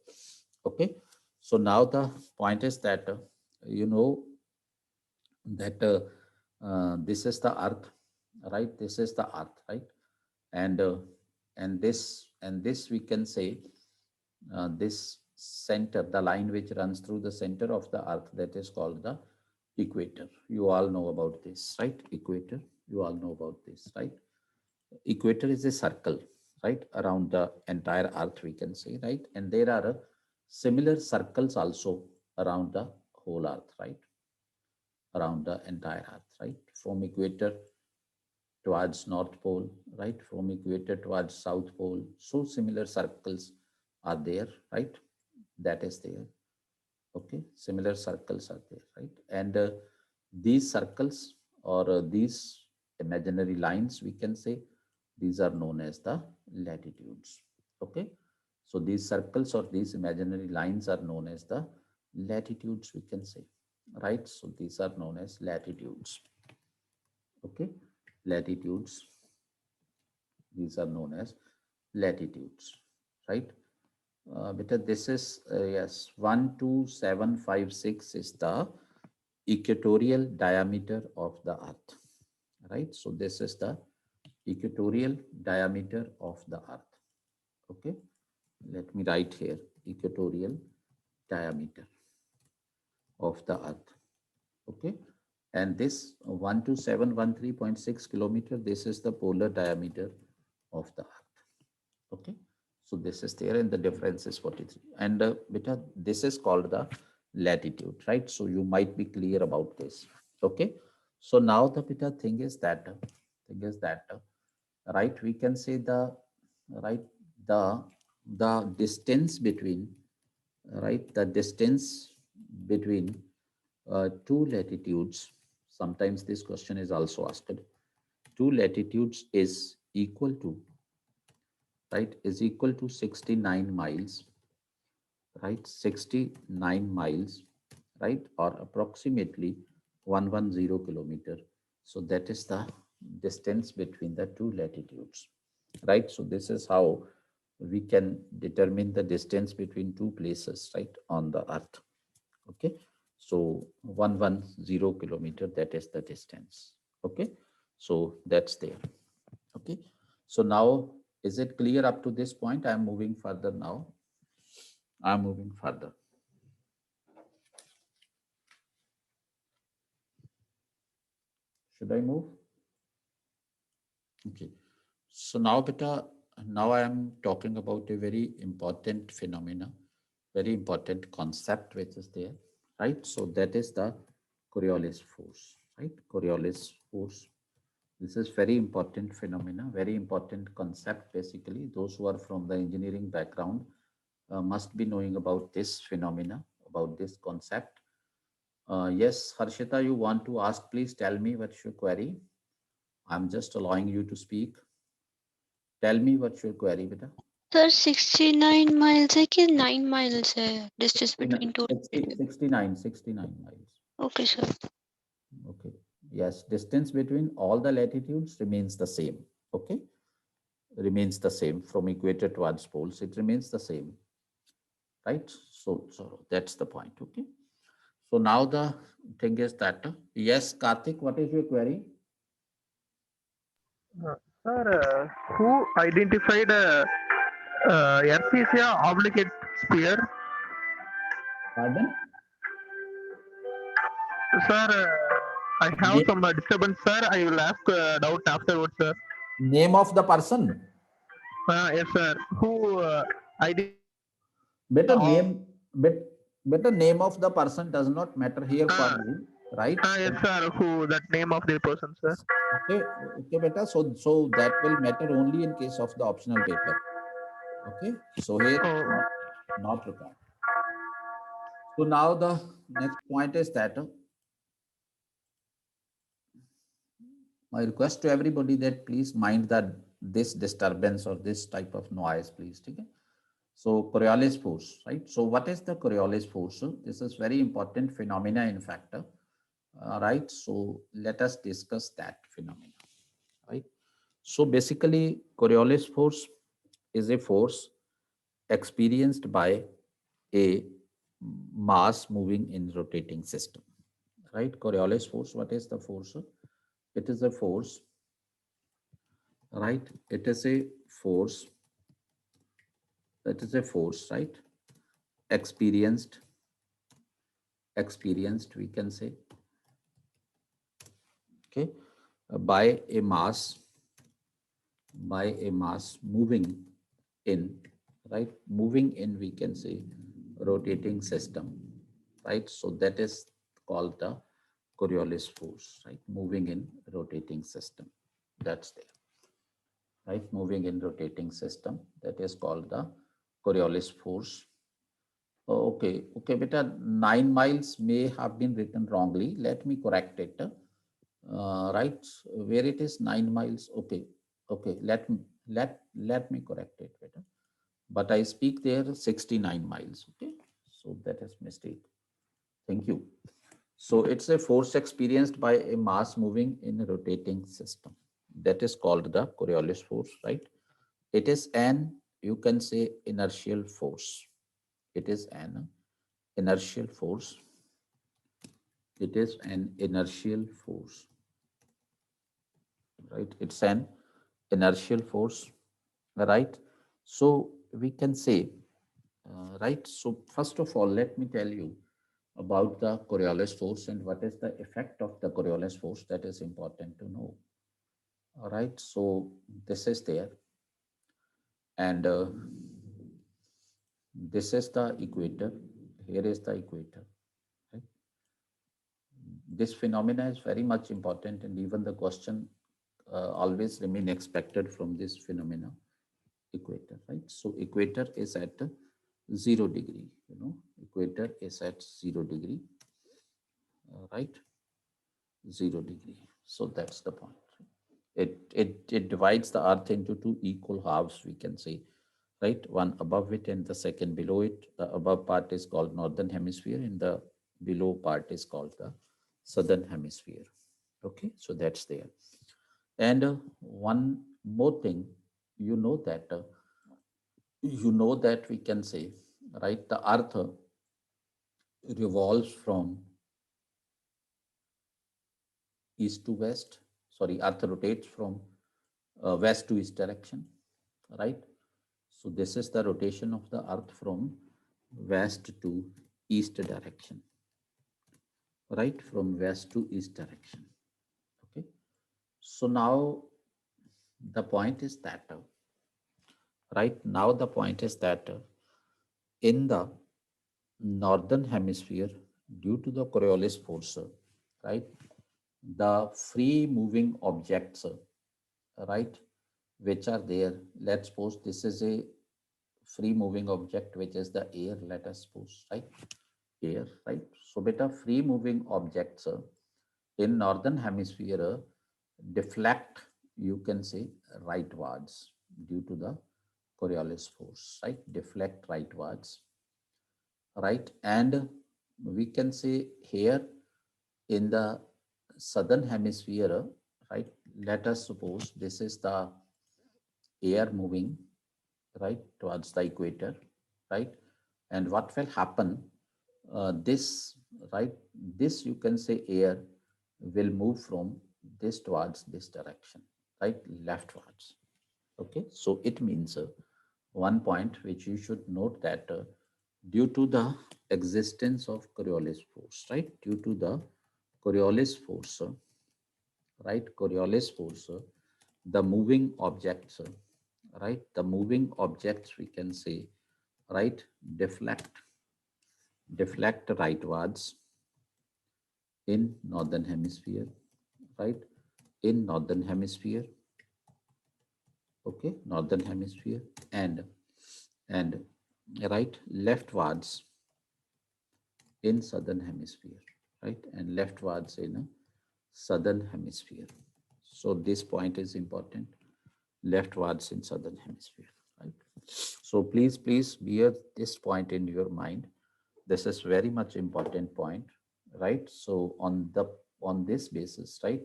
[SPEAKER 1] Okay, so now the point is that you know that this is the earth, right? This is the earth, right? And this we can say, this center, the line which runs through the center of the earth, that is called the equator. You all know about this, right? Equator, you all know about this, right? Equator is a circle, right, around the entire earth, we can say, right? And there are similar circles also around the whole earth, right? Around the entire earth, right? From equator towards North Pole, right? From equator towards South Pole. So similar circles are there, right? That is there. Okay, similar circles are there, right? And these circles, or these imaginary lines, we can say, these are known as the latitudes. Okay, so these circles or these imaginary lines are known as the latitudes, we can say, right? So these are known as latitudes. Okay, latitudes, these are known as latitudes, right? Because this is yes, 12756 is the equatorial diameter of the earth, right? So this is the equatorial diameter of the earth. Okay, let me write here, equatorial diameter of the earth. Okay, and this 12713.6 kilometer, this is the polar diameter of the earth. Okay, So this is there and the difference is 43. And beta, this is called the latitude, right? So you might be clear about this. Okay. So now the beta thing is that, right, we can say right, the, the distance between, right, the distance between two latitudes. Sometimes this question is also asked. Two latitudes is equal to, right, is equal to 69 miles, right, 69 miles, right, or approximately 110 kilometer. So that is the distance between the two latitudes, right? So this is how we can determine the distance between two places, right, on the earth. Okay, so 110 kilometer, that is the distance. Okay, so that's there. Okay, so now is it clear up to this point? I am moving further now. I'm moving further. Should I move? Okay. So now, beta, now I am talking about a very important phenomena, very important concept which is there, right? So that is the Coriolis force, right? Coriolis force. This is very important phenomena, very important concept. Basically, those who are from the engineering background must be knowing about this phenomena, about this concept. Yes, Harshita, you want to ask, please tell me what's your query. I'm just allowing you to speak. Tell me what's your query, beta.
[SPEAKER 5] Sir 69 miles है कि 9 miles है distance between two
[SPEAKER 1] 69 miles.
[SPEAKER 5] Okay sir.
[SPEAKER 1] Okay. Yes, distance between all the latitudes remains the same. Okay. Remains the same from equator towards poles. It remains the same. Right. So that's the point. Okay. So now the thing is that, yes, Karthik, what is your query?
[SPEAKER 4] Sir, who identified Earth is a obligate sphere?
[SPEAKER 1] Pardon?
[SPEAKER 4] Sir, I have some disturbance, sir. I will ask doubt afterwards, sir.
[SPEAKER 1] Name of the person?
[SPEAKER 4] Yes, sir. Who
[SPEAKER 1] Better name, better name of the person does not matter here for you, right?
[SPEAKER 4] yes, sir. Who that name of the person, sir?
[SPEAKER 1] Okay, okay, beta. So that will matter only in case of the optional paper. Okay, so here not required. So now the next point is that my request to everybody that please mind that this disturbance or this type of noise, please. Okay. So Coriolis force, right? So what is the Coriolis force? This is very important phenomena, in fact. Right. So let us discuss that phenomena. Right. So basically, Coriolis force is a force experienced by a mass moving in rotating system. Right. Coriolis force. What is the force? It is a force. Right. It is a force. That is a force. Right. Experienced. We can say. Okay. By a mass moving in, right, moving in, we can say, rotating system, right? So that is called the Coriolis force, right? Moving in rotating system, that's there, right? Moving in rotating system, that is called the Coriolis force. Okay, beta, 9 miles may have been written wrongly. Let me correct it. Right, where it is 9 miles. Okay, let me correct it better. But I speak there 69 miles. Okay, so that is mistake. Thank you. So it's a force experienced by a mass moving in a rotating system. That is called the Coriolis force, right? It is an, you can say, inertial force. It is an inertial force. It is an inertial force, right? It's an inertial force, right? So we can say, right? So first of all, let me tell you about the Coriolis force and what is the effect of the Coriolis force. That is important to know. All right. So this is there. And This is the equator. Here is the equator. Right? This phenomena is very much important, and even the question always remain expected from this phenomena, equator, right? So equator is at 0 degree, equator is at 0 degree, right? 0 degree. So that's the point. It divides the earth into two equal halves, we can say, right? One above it and the second below it. The above part is called northern hemisphere and the below part is called the southern hemisphere. Okay, so that's there. And one more thing, you know that we can say, right, the earth revolves from east to west. Sorry, earth rotates from west to east direction, right? So this is the rotation of the earth from west to east direction, right? From west to east direction. Okay. So now the point is that, right now the point is that in the northern hemisphere, due to the Coriolis force, right, the free moving objects, right, which are there, let's suppose this is a free moving object, which is the air, let us suppose, right, air, right? So beta free moving objects in northern hemisphere deflect, you can say, rightwards due to the Coriolis force, right? Deflect rightwards, right? And we can say here in the southern hemisphere, right? Let us suppose this is the air moving, right, towards the equator, right? And what will happen? This, right? This you can say air will move from this towards this direction, right? Leftwards. Okay, so it means one point which you should note that due to the existence of Coriolis force, right? Due to the Coriolis force, right? Coriolis force, the moving objects, right? The moving objects, we can say, right? Deflect rightwards in northern hemisphere, right? In northern hemisphere, okay, northern hemisphere, and right leftwards in southern hemisphere, right, and leftwards in a southern hemisphere. So this point is important, leftwards in southern hemisphere, right? So please bear this point in your mind. This is very much important point, right? So on this basis, right,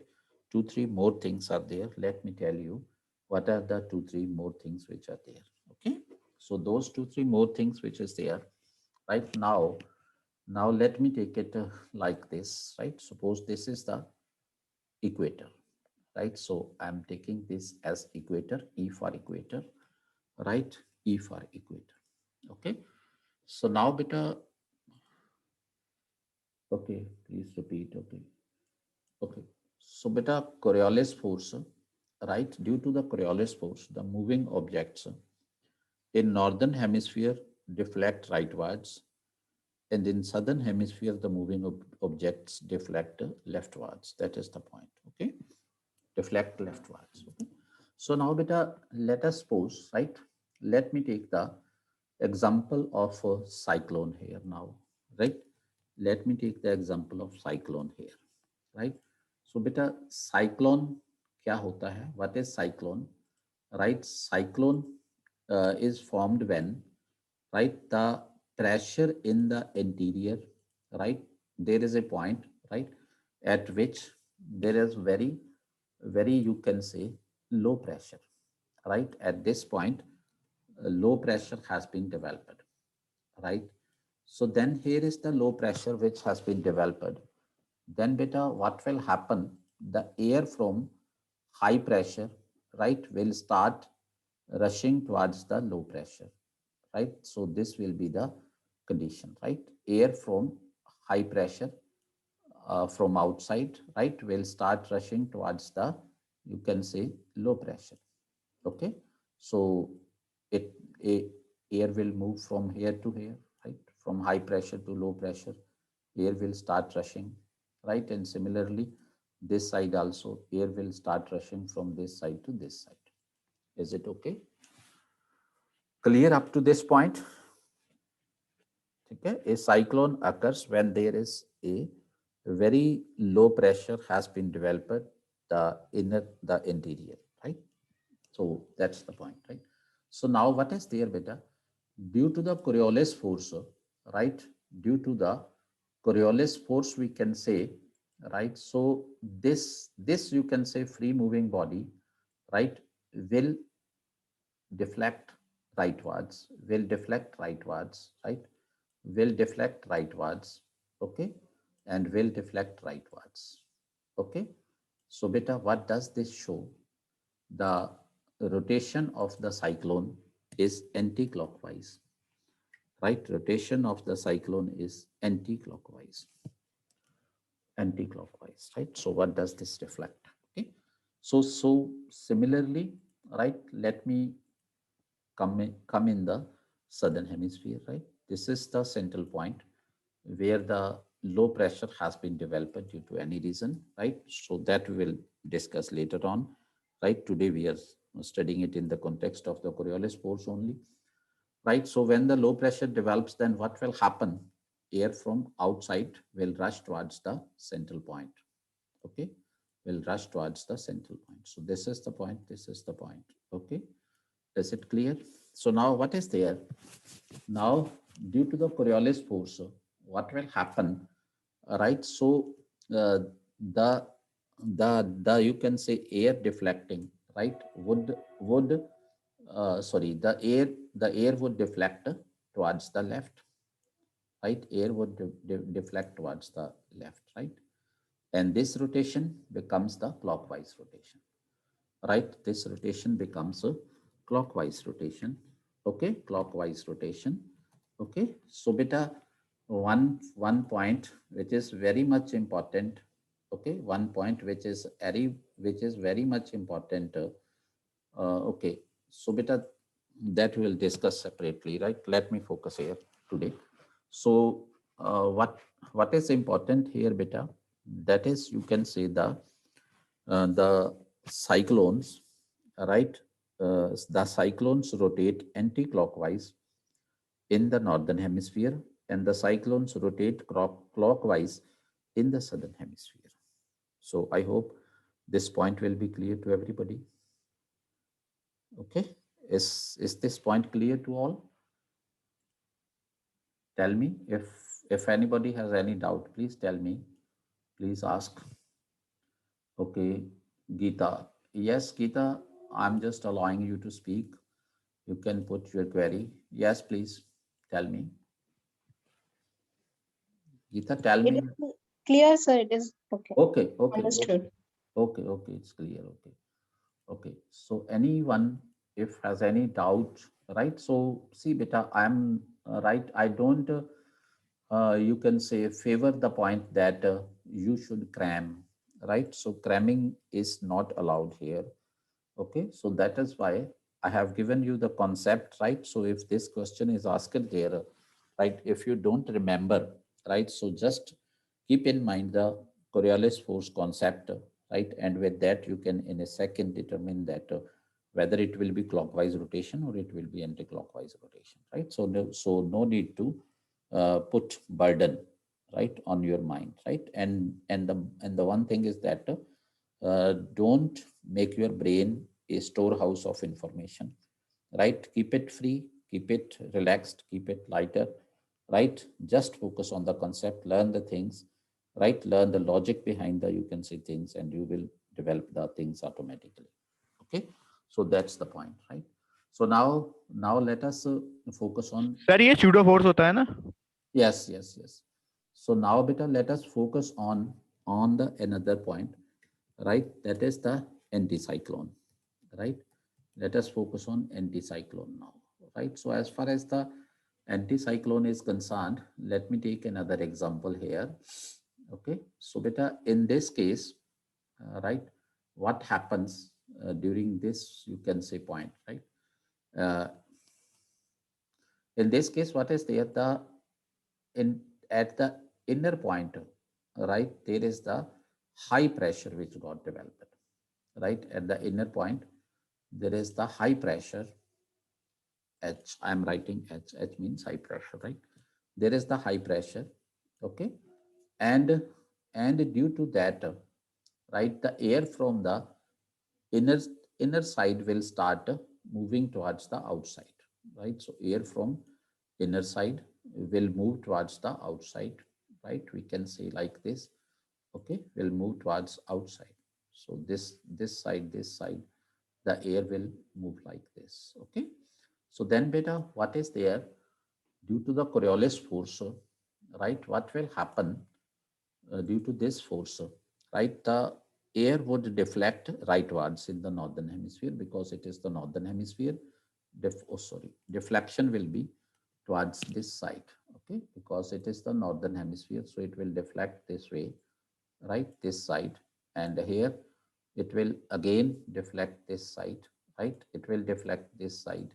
[SPEAKER 1] 2-3 more things are there. Let me tell you what are the 2-3 more things which are there. Okay, so those 2-3 more things which is there right now. Now let me take it like this, right? Suppose this is the equator, right? So I'm taking this as equator, E for equator, right? E for equator. Okay, so now beta, okay, please repeat. Okay, okay, so beta Coriolis force, right? Due to the Coriolis force, the moving objects in northern hemisphere deflect rightwards, and in southern hemisphere the moving objects deflect leftwards. That is the point. Okay, deflect leftwards. Okay, so now beta, let us suppose, right, let me take the example of a cyclone here now, right? Let me take the example of cyclone here, right? So beta cyclone क्या होता है? What is cyclone? Right, cyclone is formed when, right, the pressure in the interior, right, there is a point, right, at which there is very you can say low pressure, right? At this point low pressure has been developed, right? So then here is the low pressure which has been developed. Then beta, what will happen? The air from high pressure, right, will start rushing towards the low pressure, right? So this will be the condition, right? Air from high pressure from outside, right, will start rushing towards the, you can say, low pressure. Okay, so it air will move from here to here, right? From high pressure to low pressure, air will start rushing, right? And similarly, this side also, air will start rushing from this side to this side. Is it okay? Clear up to this point? Okay. A cyclone occurs when there is a very low pressure has been developed, the interior, right? So that's the point, right? So now what is there, beta? Due to the Coriolis force, right? Due to the Coriolis force, we can say, right? So this you can say free moving body, right, will deflect rightwards, will deflect rightwards, right? Will deflect rightwards, okay? And will deflect rightwards, okay? So beta, what does this show? The rotation of the cyclone is anti-clockwise, right? Rotation of the cyclone is anti-clockwise, right? So what does this reflect? Okay. So similarly, right? Let me come in the southern hemisphere, right? This is the central point where the low pressure has been developed due to any reason, right? So that we will discuss later on, right? Today we are studying it in the context of the Coriolis force only, right? So when the low pressure develops, then what will happen? Air from outside will rush towards the central point, okay? Will rush towards the central point. So this is the point, this is the point, okay? Is it clear? So now what is there? Now, due to the Coriolis force, what will happen, right? So the you can say air deflecting, right? Would sorry, the air would deflect towards the left, right? Air would deflect towards the left, right? And this rotation becomes the clockwise rotation, right? This rotation becomes a clockwise rotation, okay? Clockwise rotation, okay? So beta, one point which is very much important, okay? One point which is very much important, okay? So beta, that we'll discuss separately, right? Let me focus here today. So what is important here, beta? That is, you can say the cyclones, right? The cyclones rotate anti-clockwise in the northern hemisphere, and the cyclones rotate clockwise in the southern hemisphere. So I hope this point will be clear to everybody. Okay, is this point clear to all? Tell me if anybody has any doubt, please tell me. Please ask. Okay, Geeta. Yes, Geeta, I'm just allowing you to speak. You can put your query. Yes, please tell me. Geeta, tell
[SPEAKER 9] It
[SPEAKER 1] me.
[SPEAKER 9] is clear, sir. It is okay.
[SPEAKER 1] Okay, okay,
[SPEAKER 9] Understood.
[SPEAKER 1] okay, it's clear. Okay, okay. So anyone, if has any doubt, right? So see, beta, I'm right. I don't. You can say favor the point that you should cram, right? So cramming is not allowed here. Okay, so that is why I have given you the concept, right? So if this question is asked there, right, if you don't remember, right, so just keep in mind the Coriolis force concept, right? And with that, you can in a second determine that whether it will be clockwise rotation or it will be anti-clockwise rotation, right? So no need to put burden, right, on your mind, right? And the one thing is that don't make your brain a storehouse of information, right? Keep it free, keep it relaxed, keep it lighter, right? Just focus on the concept, learn the things, right? Learn the logic behind the, you can say, things, and you will develop the things automatically. Okay, so that's the point, right? So now let us focus on.
[SPEAKER 2] Sir ये pseudo force होता है ना?
[SPEAKER 1] Yes. So now beta, let us focus on the another point, right? That is the anticyclone, right? Let us focus on anticyclone now, right? So as far as the anticyclone is concerned, let me take another example here. Okay, so beta, in this case, right, what happens during this, you can say, point, right? In this case, what is there? At the inner point, right, there is the high pressure which got developed. Right, at the inner point, there is the high pressure H. I am writing H. H means high pressure, right? There is the high pressure, okay, and due to that, right, the air from the inner inner side will start moving towards the outside, right? So air from inner side will move towards the outside, right? We can say like this, okay, will move towards outside. So this side, the air will move like this, okay. So then beta, what is there? Due to the Coriolis force, right, what will happen due to this force, right, the air would deflect rightwards in the northern hemisphere because it is the northern hemisphere. Deflection will be towards this side, okay, because it is the northern hemisphere, so it will deflect this way, right, this side, and here it will again deflect this side, right, it will deflect this side,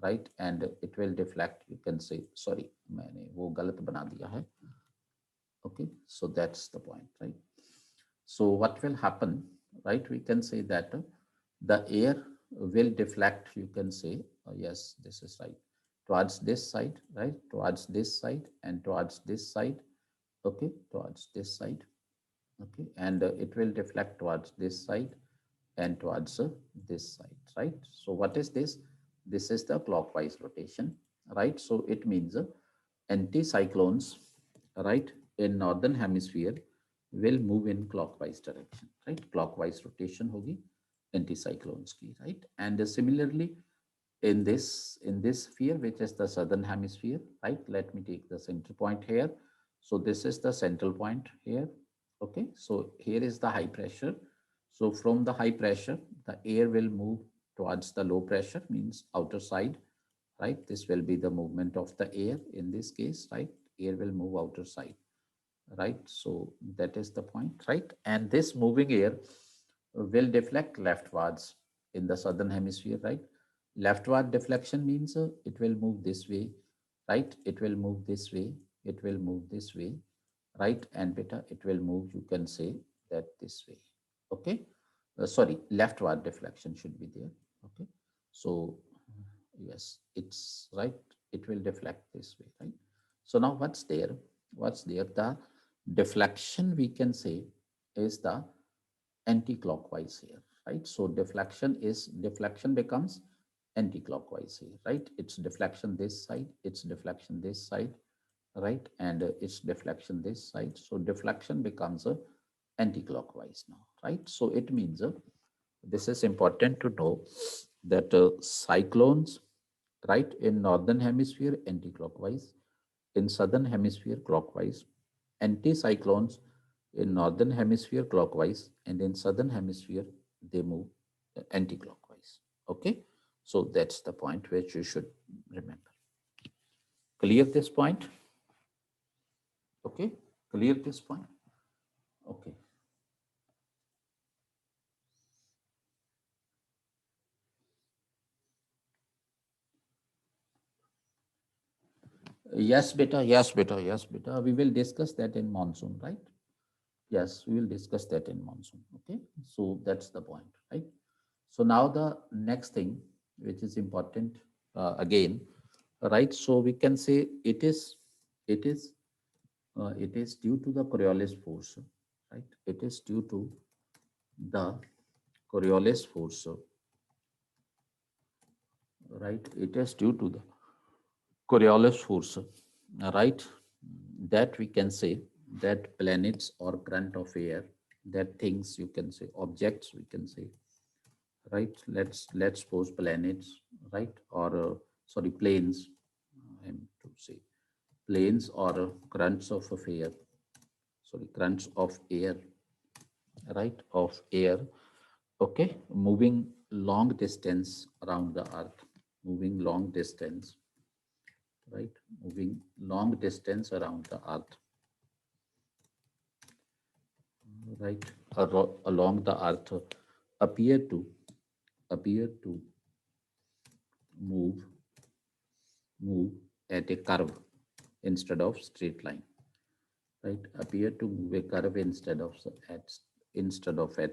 [SPEAKER 1] right, and it will deflect, you can say, sorry, मैंने वो गलत बना दिया है, okay, so that's the point, right. So what will happen, right, we can say that the air will deflect, you can say, yes, this is right, towards this side, right, towards this side and towards this side, okay, towards this side, okay, and it will deflect towards this side and towards this side, right. So what is this? This is the clockwise rotation, right. So it means anticyclones, right, in northern hemisphere will move in clockwise direction, right. Clockwise rotation hogi anticyclones ki, right. And similarly in this sphere, which is the southern hemisphere, right, let me take the center point here. So this is the central point here, okay. So here is the high pressure. So from the high pressure, the air will move towards the low pressure, means outer side, right. This will be the movement of the air in this case, right. Air will move outer side, right. So that is the point, right. And this moving air will deflect leftwards in the southern hemisphere, right. Leftward deflection means it will move this way, right. It will move this way, it will move this way, right. And beta, it will move, you can say that this way, okay. Sorry, leftward deflection should be there, okay. So yes, it's right, it will deflect this way, right. So now what's there? The deflection, we can say, is the anti-clockwise here, right. So deflection becomes anti-clockwise here, right. It's deflection this side, it's deflection this side, right, and it's deflection this side. So deflection becomes a anti-clockwise now, right. So it means this is important to know that cyclones, right, in northern hemisphere anti-clockwise, in southern hemisphere clockwise, anticyclones in northern hemisphere clockwise, and in southern hemisphere they move anti-clockwise, okay. So that's the point which you should remember. Clear this point? Okay, clear this point? Okay. Yes, beta. Yes, beta. Yes, beta. We will discuss that in monsoon, right? Yes, we will discuss that in monsoon. Okay. So that's the point, right? So now the next thing, which is important again, right? So we can say it is due to the Coriolis force, right? It is due to the Coriolis force, right? It is due to the Coriolis force, right? That we can say that planets or current of air, that things, you can say objects, we can say, right? Let's suppose planets, right? Or sorry, planes. I'm to say planes or currents of air. Sorry, currents of air, right? Of air. Okay, moving long distance around the Earth, moving long distance, right? Moving long distance around the Earth, right? Along the Earth, appear to move move at a curve instead of straight line, right? Appear to move a curve instead of at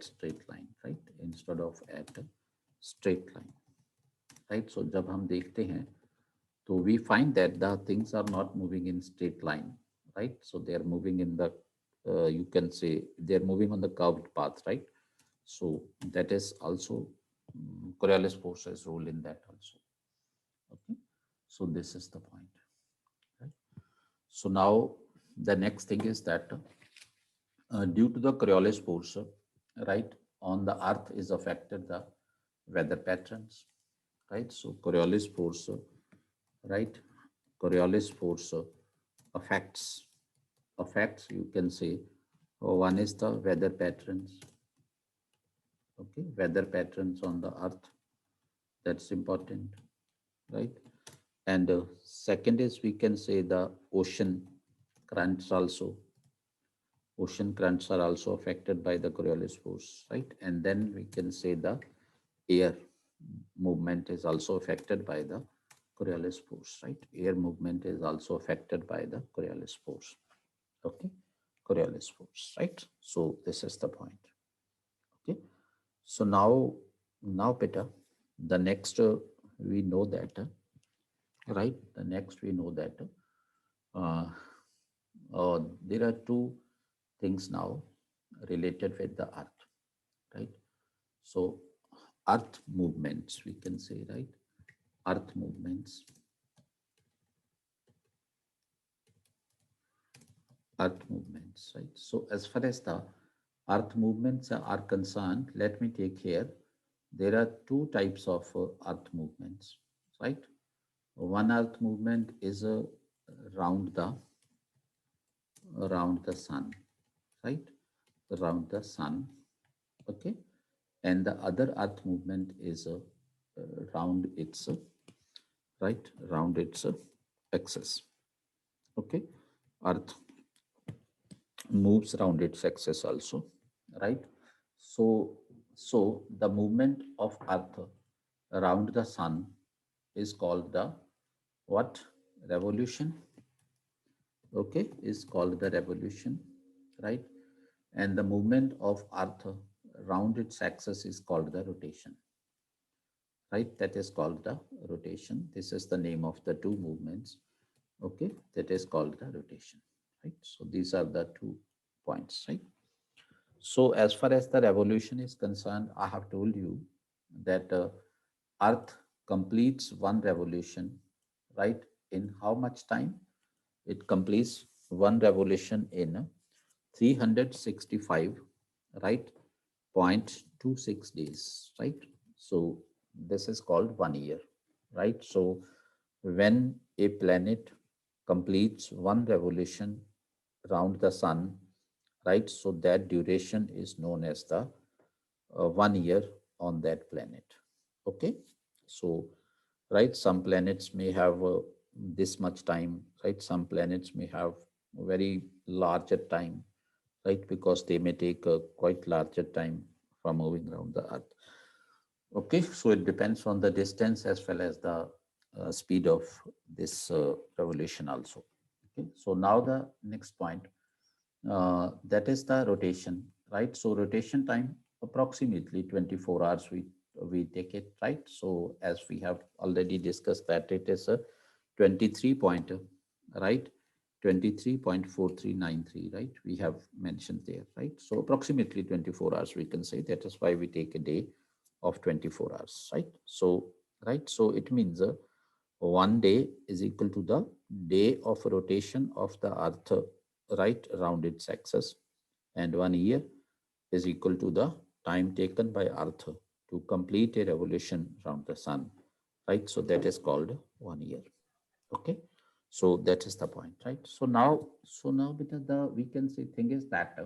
[SPEAKER 1] straight line, right? Instead of at a straight line, right? So जब हम देखते हैं so we find that the things are not moving in straight line, right? So they are moving in the, you can say they are moving on the curved path, right? So that is also Coriolis forces role in that also. Okay, so this is the point, right? So now the next thing is that due to the Coriolis force, right, on the Earth is affected the weather patterns, right? So Coriolis force, right? Coriolis force affects, you can say, one is the weather patterns, okay, weather patterns on the earth, that's important, right? And second is, we can say, the ocean currents also. Ocean currents are also affected by the Coriolis force, right? And then we can say the air movement is also affected by the Coriolis force, right? Air movement is also affected by the Coriolis force. Okay, Coriolis force, right? So this is the point. Okay, so now Peter, the next we know that, right? The next we know that there are two things now related with the earth, right? So earth movements, we can say, right? Earth movements, right? So as far as the earth movements are concerned, let me take here, there are two types of earth movements, right? One earth movement is around the sun, right? Around the sun, okay? And the other earth movement is around its right, around its axis, okay? Earth moves around its axis also, right? So the movement of earth around the sun is called the what? Revolution, okay, is called the revolution, right? And the movement of earth around its axis is called the rotation, right? That is called the rotation. This is the name of the two movements, okay? That is called the rotation, right? So these are the 2 points, right? So as far as the revolution is concerned, I have told you that earth completes one revolution, right? In how much time? It completes one revolution in 365, right, 0.26 days, right? So this is called 1 year, right? So when a planet completes one revolution around the sun, right, so that duration is known as the 1 year on that planet, okay? So right, some planets may have this much time, right? Some planets may have very larger time, right? Because they may take a quite larger time for moving around the earth, okay? So it depends on the distance as well as the speed of this revolution also, okay? So now the next point, that is the rotation, right? So rotation time approximately 24 hours we take it, right? So as we have already discussed that it is a 23 point, right, 23.4393, right? We have mentioned there, right? So approximately 24 hours we can say. That is why we take a day of 24 hours, right? So right, so it means 1 day is equal to the day of rotation of the earth, right, around its axis, and 1 year is equal to the time taken by earth to complete a revolution around the sun, right? So that is called 1 year, okay? So that is the point, right? So now because the, we can say, thing is that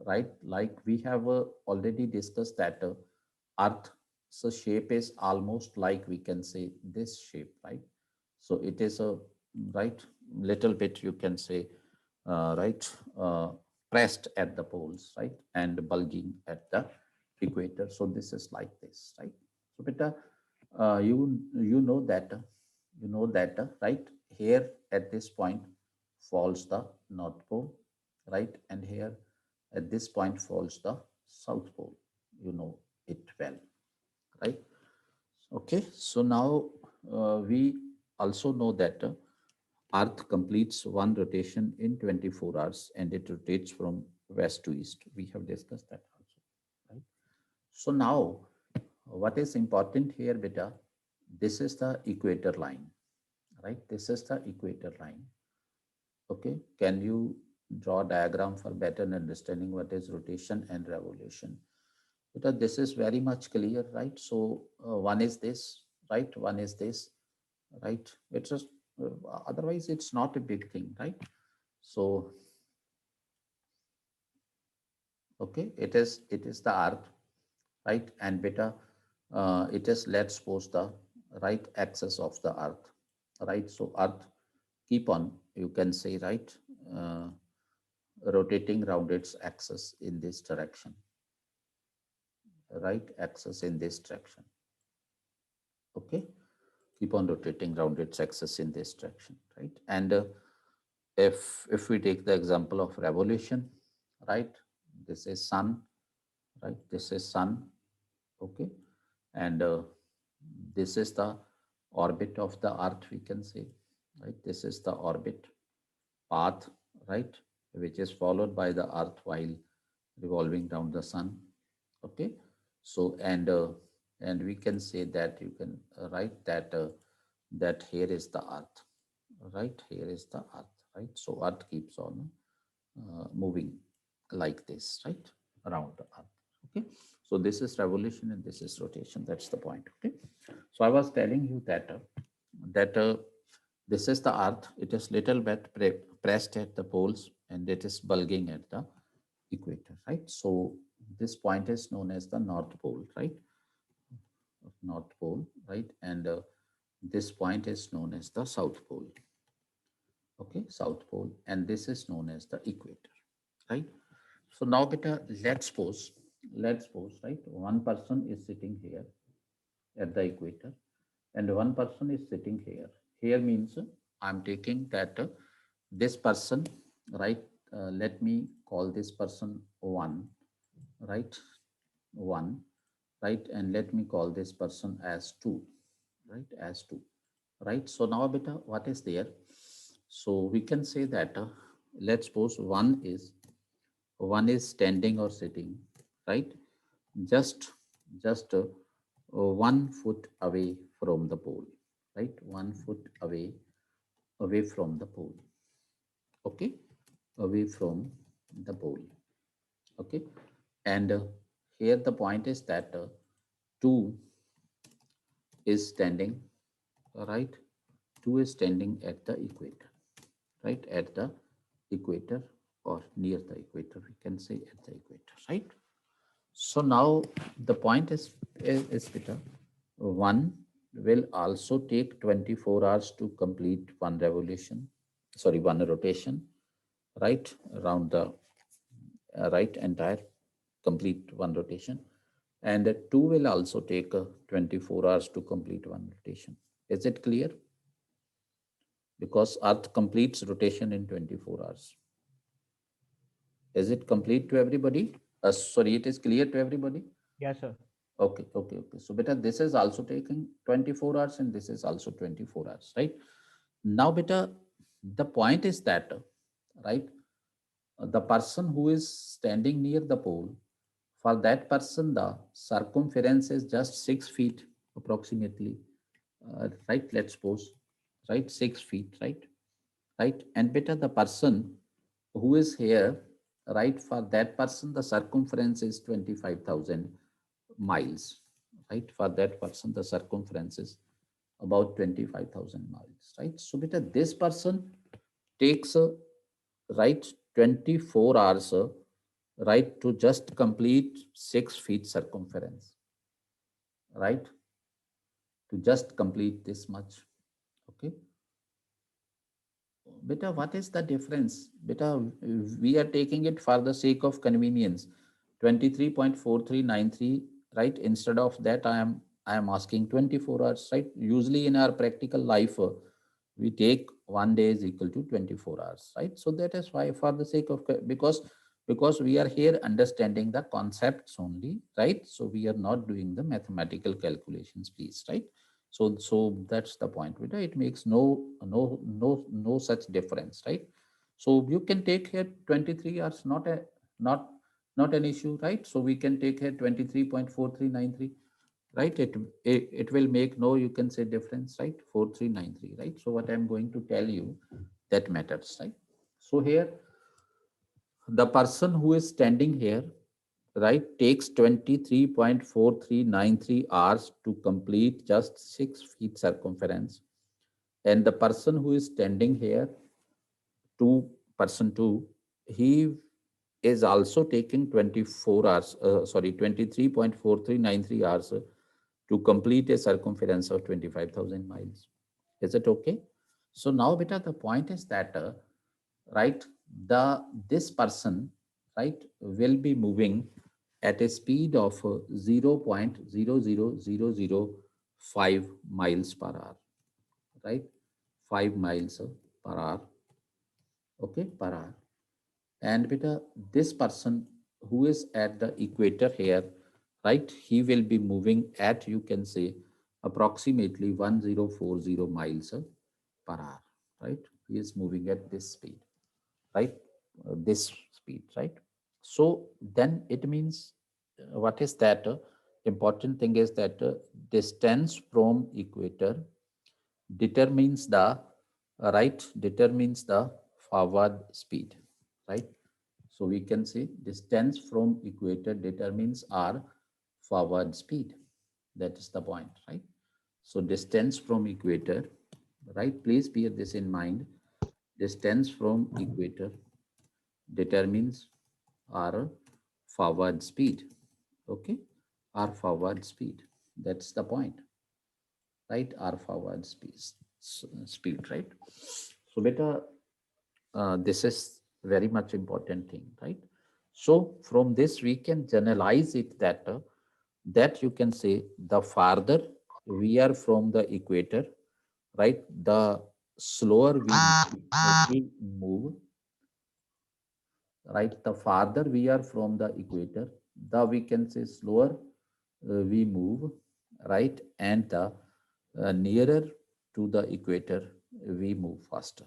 [SPEAKER 1] right, like we have already discussed that earth, so shape is almost like, we can say, this shape, right? So it is a, right, little bit, you can say, right, pressed at the poles, right, and bulging at the equator. So this is like this, right? So beta, you know that you know that, right? Here at this point falls the North Pole, right? And here at this point falls the South Pole. You know it well, right? Okay, so now we also know that Earth completes one rotation in 24 hours and it rotates from west to east. We have discussed that also, right? So now what is important here, beta? This is the equator line, right? This is the equator line. Okay, can you draw a diagram for better understanding what is rotation and revolution? Because this is very much clear, right? So one is this, right? One is this, right? It's just otherwise it's not a big thing, right? So okay, it is the earth, right? And beta, it is, let's suppose, the right axis of the earth, right? So earth keep on, you can say, right, uh, rotating around its axis in this direction, right? Axis in this direction. Okay, keep on rotating around its axis in this direction, right? And if we take the example of revolution, right? This is sun, right? This is sun, okay, and this is the orbit of the earth, we can say, right? This is the orbit path, right, which is followed by the earth while revolving around the sun. Okay, so and we can say that you can write that that here is the earth, right? Here is the earth, right? So earth keeps on moving like this, right, around the earth. Okay, so this is revolution and this is rotation. That's the point. Okay, so I was telling you that this is the earth. It is little bit pressed at the poles and it is bulging at the equator, right? So this point is known as the North Pole, right? North Pole, right? And this point is known as the South Pole. Okay, South Pole, and this is known as the equator, right? So now, beta, let's suppose, right? One person is sitting here at the equator, and one person is sitting here. Here means I'm taking that this person, right? Let me call this person one, right? One, right? And let me call this person as two, right? As two, right? So now, beta, what is there? So we can say that let's suppose one is standing or sitting, right? Just just 1 foot away from the pole, right? 1 foot away from the pole. Okay, away from the pole. Okay, and here the point is that two is standing, right? Two is standing at the equator, right? At the equator or near the equator, we can say at the equator, right? So now the point is beta, one will also take 24 hours to complete one revolution, sorry, one rotation, right, around the right entire complete one rotation, and two will also take 24 hours to complete one rotation. Is it clear? Because Earth completes rotation in 24 hours. Is it complete to everybody? Sorry, it is clear to everybody?
[SPEAKER 2] Yes, sir.
[SPEAKER 1] Okay, okay, okay. So beta, this is also taking 24 hours and this is also 24 hours, right? Now beta, the point is that, right, the person who is standing near the pole, for that person, the circumference is just 6 feet approximately, right? Let's suppose, right? 6 feet, right? Right? And beta, the person who is here, right? For that person, the circumference is 25,000 miles, right? For that person, the circumference is about 25,000 miles, right? So beta, this person takes right 24 hours, right, to just complete 6 feet circumference, right? To just complete this much. Okay. Beta, what is the difference? Beta, we are taking it for the sake of convenience. 23.4393, right? Instead of that, I am asking 24 hours, right? Usually in our practical life, we take 1 day is equal to 24 hours, right? So that is why, for the sake of, because we are here understanding the concepts only, right? So we are not doing the mathematical calculations, please, right? So that's the point. It makes no such difference, right? So you can take here 23 hours, not not an issue, right? So we can take here 23.4393, right? It will make no, you can say, difference, right? 4393, right? So what I'm going to tell you, that matters, right? So here the person who is standing here, right, takes 23.4393 hours to complete just 6 feet circumference, and the person who is standing here, person 2, he is also taking 24 hours, 23.4393 hours to complete a circumference of 25,000 miles. Is it okay? So now, beta, the point is that, right, this person, right, will be moving at a speed of 0.00005 miles per hour, right? 5 miles per hour, okay, per hour. And beta, this person who is at the equator here, right, he will be moving at, you can say, approximately 1040 miles per hour, right? He is moving at this speed, right? This speed, right? So then it means, what is that? Important thing is that distance from equator determines the, determines the forward speed, right? So we can say distance from equator determines our forward speed. That is the point, right? So distance from equator, right? Please bear this in mind. Distance from equator determines our forward speed. Okay, our forward speed. That's the point, right? Our forward speed, right? So beta, this is very much important thing, right? So from this we can generalize it that, that you can say the farther we are from the equator, right, the slower we move, right? The farther we are from the equator, the, we can say, slower we move, right? And the nearer to the equator we move faster,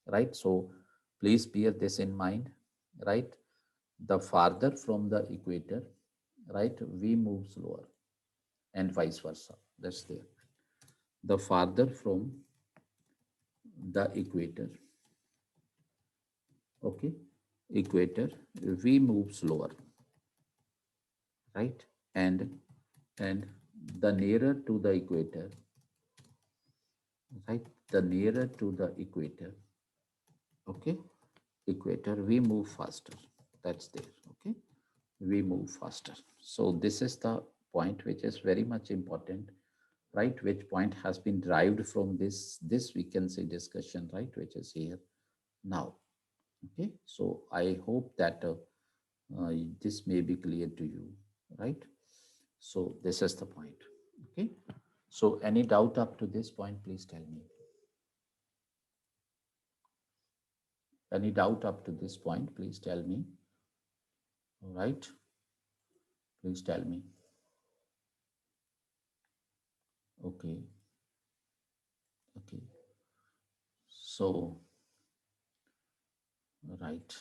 [SPEAKER 1] right? So please bear this in mind, right? The farther from the equator, right, we move slower, and vice versa. That's there. The farther from the equator, okay, equator, we move slower, right? And the nearer to the equator, right, the nearer to the equator, okay, equator, we move faster. That's there, okay, we move faster. So this is the point which is very much important, right? Which point has been derived from this we can say discussion, right, which is here now. Okay, so I hope that this may be clear to you, right? So this is the point. Okay, so any doubt up to this point, please tell me. Any doubt up to this point, please tell me. All right, please tell me. Okay, okay, so right,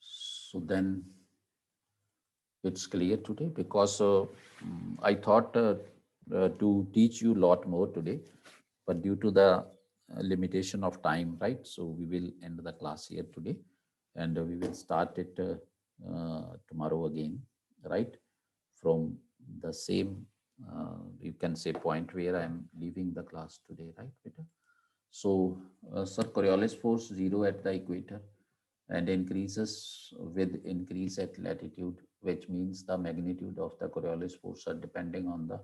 [SPEAKER 1] so then it's clear today, because I thought to teach you a lot more today, but due to the limitation of time, right? So we will end the class here today, and we will start it tomorrow again, right? From the same, you can say, point where I am leaving the class today, right, Peter? So, sir, Coriolis force 0 at the equator and increases with increase at latitude, which means the magnitude of the Coriolis force are depending on the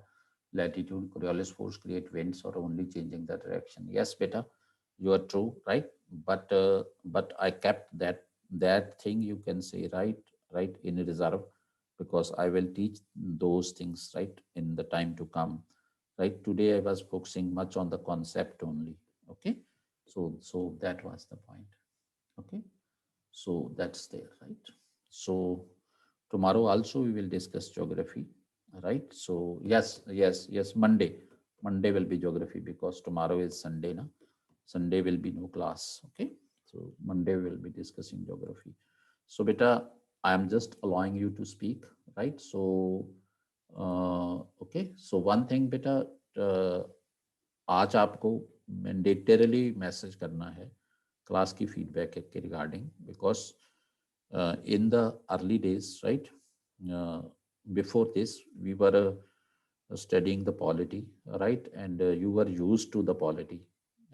[SPEAKER 1] latitude. Coriolis force create winds or only changing the direction. Yes, beta, you are true, right? But I kept that thing, you can say, right, right, in reserve, because I will teach those things, right, in the time to come, right. Today I was focusing much on the concept only. Okay, so that was the point. Okay, so that's there, right. So tomorrow also we will discuss geography, right. So yes, Monday will be geography, because tomorrow is Sunday, na. Sunday will be no class. Okay, so Monday we will be discussing geography. So beta, I am just allowing you to speak, right. So okay, so one thing beta, आज आपको mandatorily message करना है class की feedback के regarding, because in the early days, right, before this we were studying the polity, right, and you were used to the polity,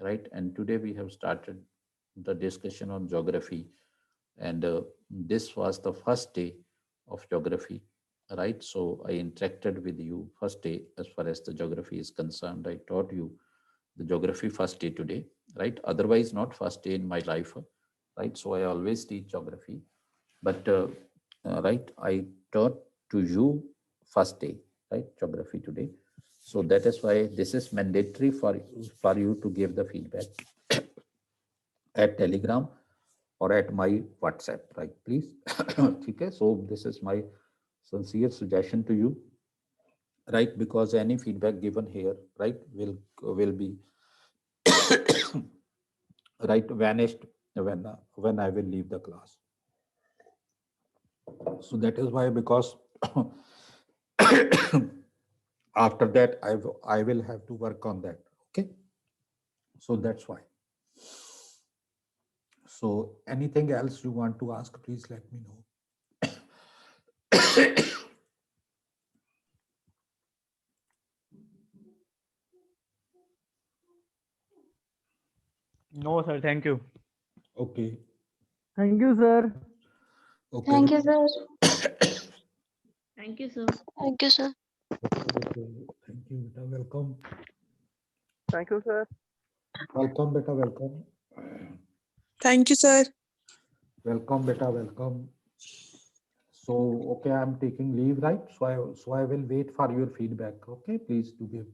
[SPEAKER 1] right, and today we have started the discussion on geography, and this was the first day of geography, right. So I interacted with you first day as far as the geography is concerned. I taught you the geography first day today, right, otherwise not first day in my life, right. So I always teach geography, but right, I taught to you first day, right, geography today. So that is why this is mandatory for you to give the feedback at Telegram or at my WhatsApp, right, please. Okay, so this is my sincere suggestion to you, right, because any feedback given here, right, will be right, vanished when I will leave the class. So that is why, because after that I will have to work on that. Okay, so that's why. So anything else you want to ask, please let me know.
[SPEAKER 2] No, sir. Thank you.
[SPEAKER 1] Okay.
[SPEAKER 10] Thank you, sir.
[SPEAKER 1] Okay.
[SPEAKER 5] Thank you, sir.
[SPEAKER 7] Thank you, sir.
[SPEAKER 5] Thank you, sir.
[SPEAKER 1] Okay. Thank you, beta. Welcome.
[SPEAKER 10] Thank you, sir.
[SPEAKER 1] Welcome, beta. Welcome.
[SPEAKER 11] Thank you, sir.
[SPEAKER 1] Welcome, beta. Welcome. So, okay, I'm taking leave, right? So I will wait for your feedback. Okay, please do give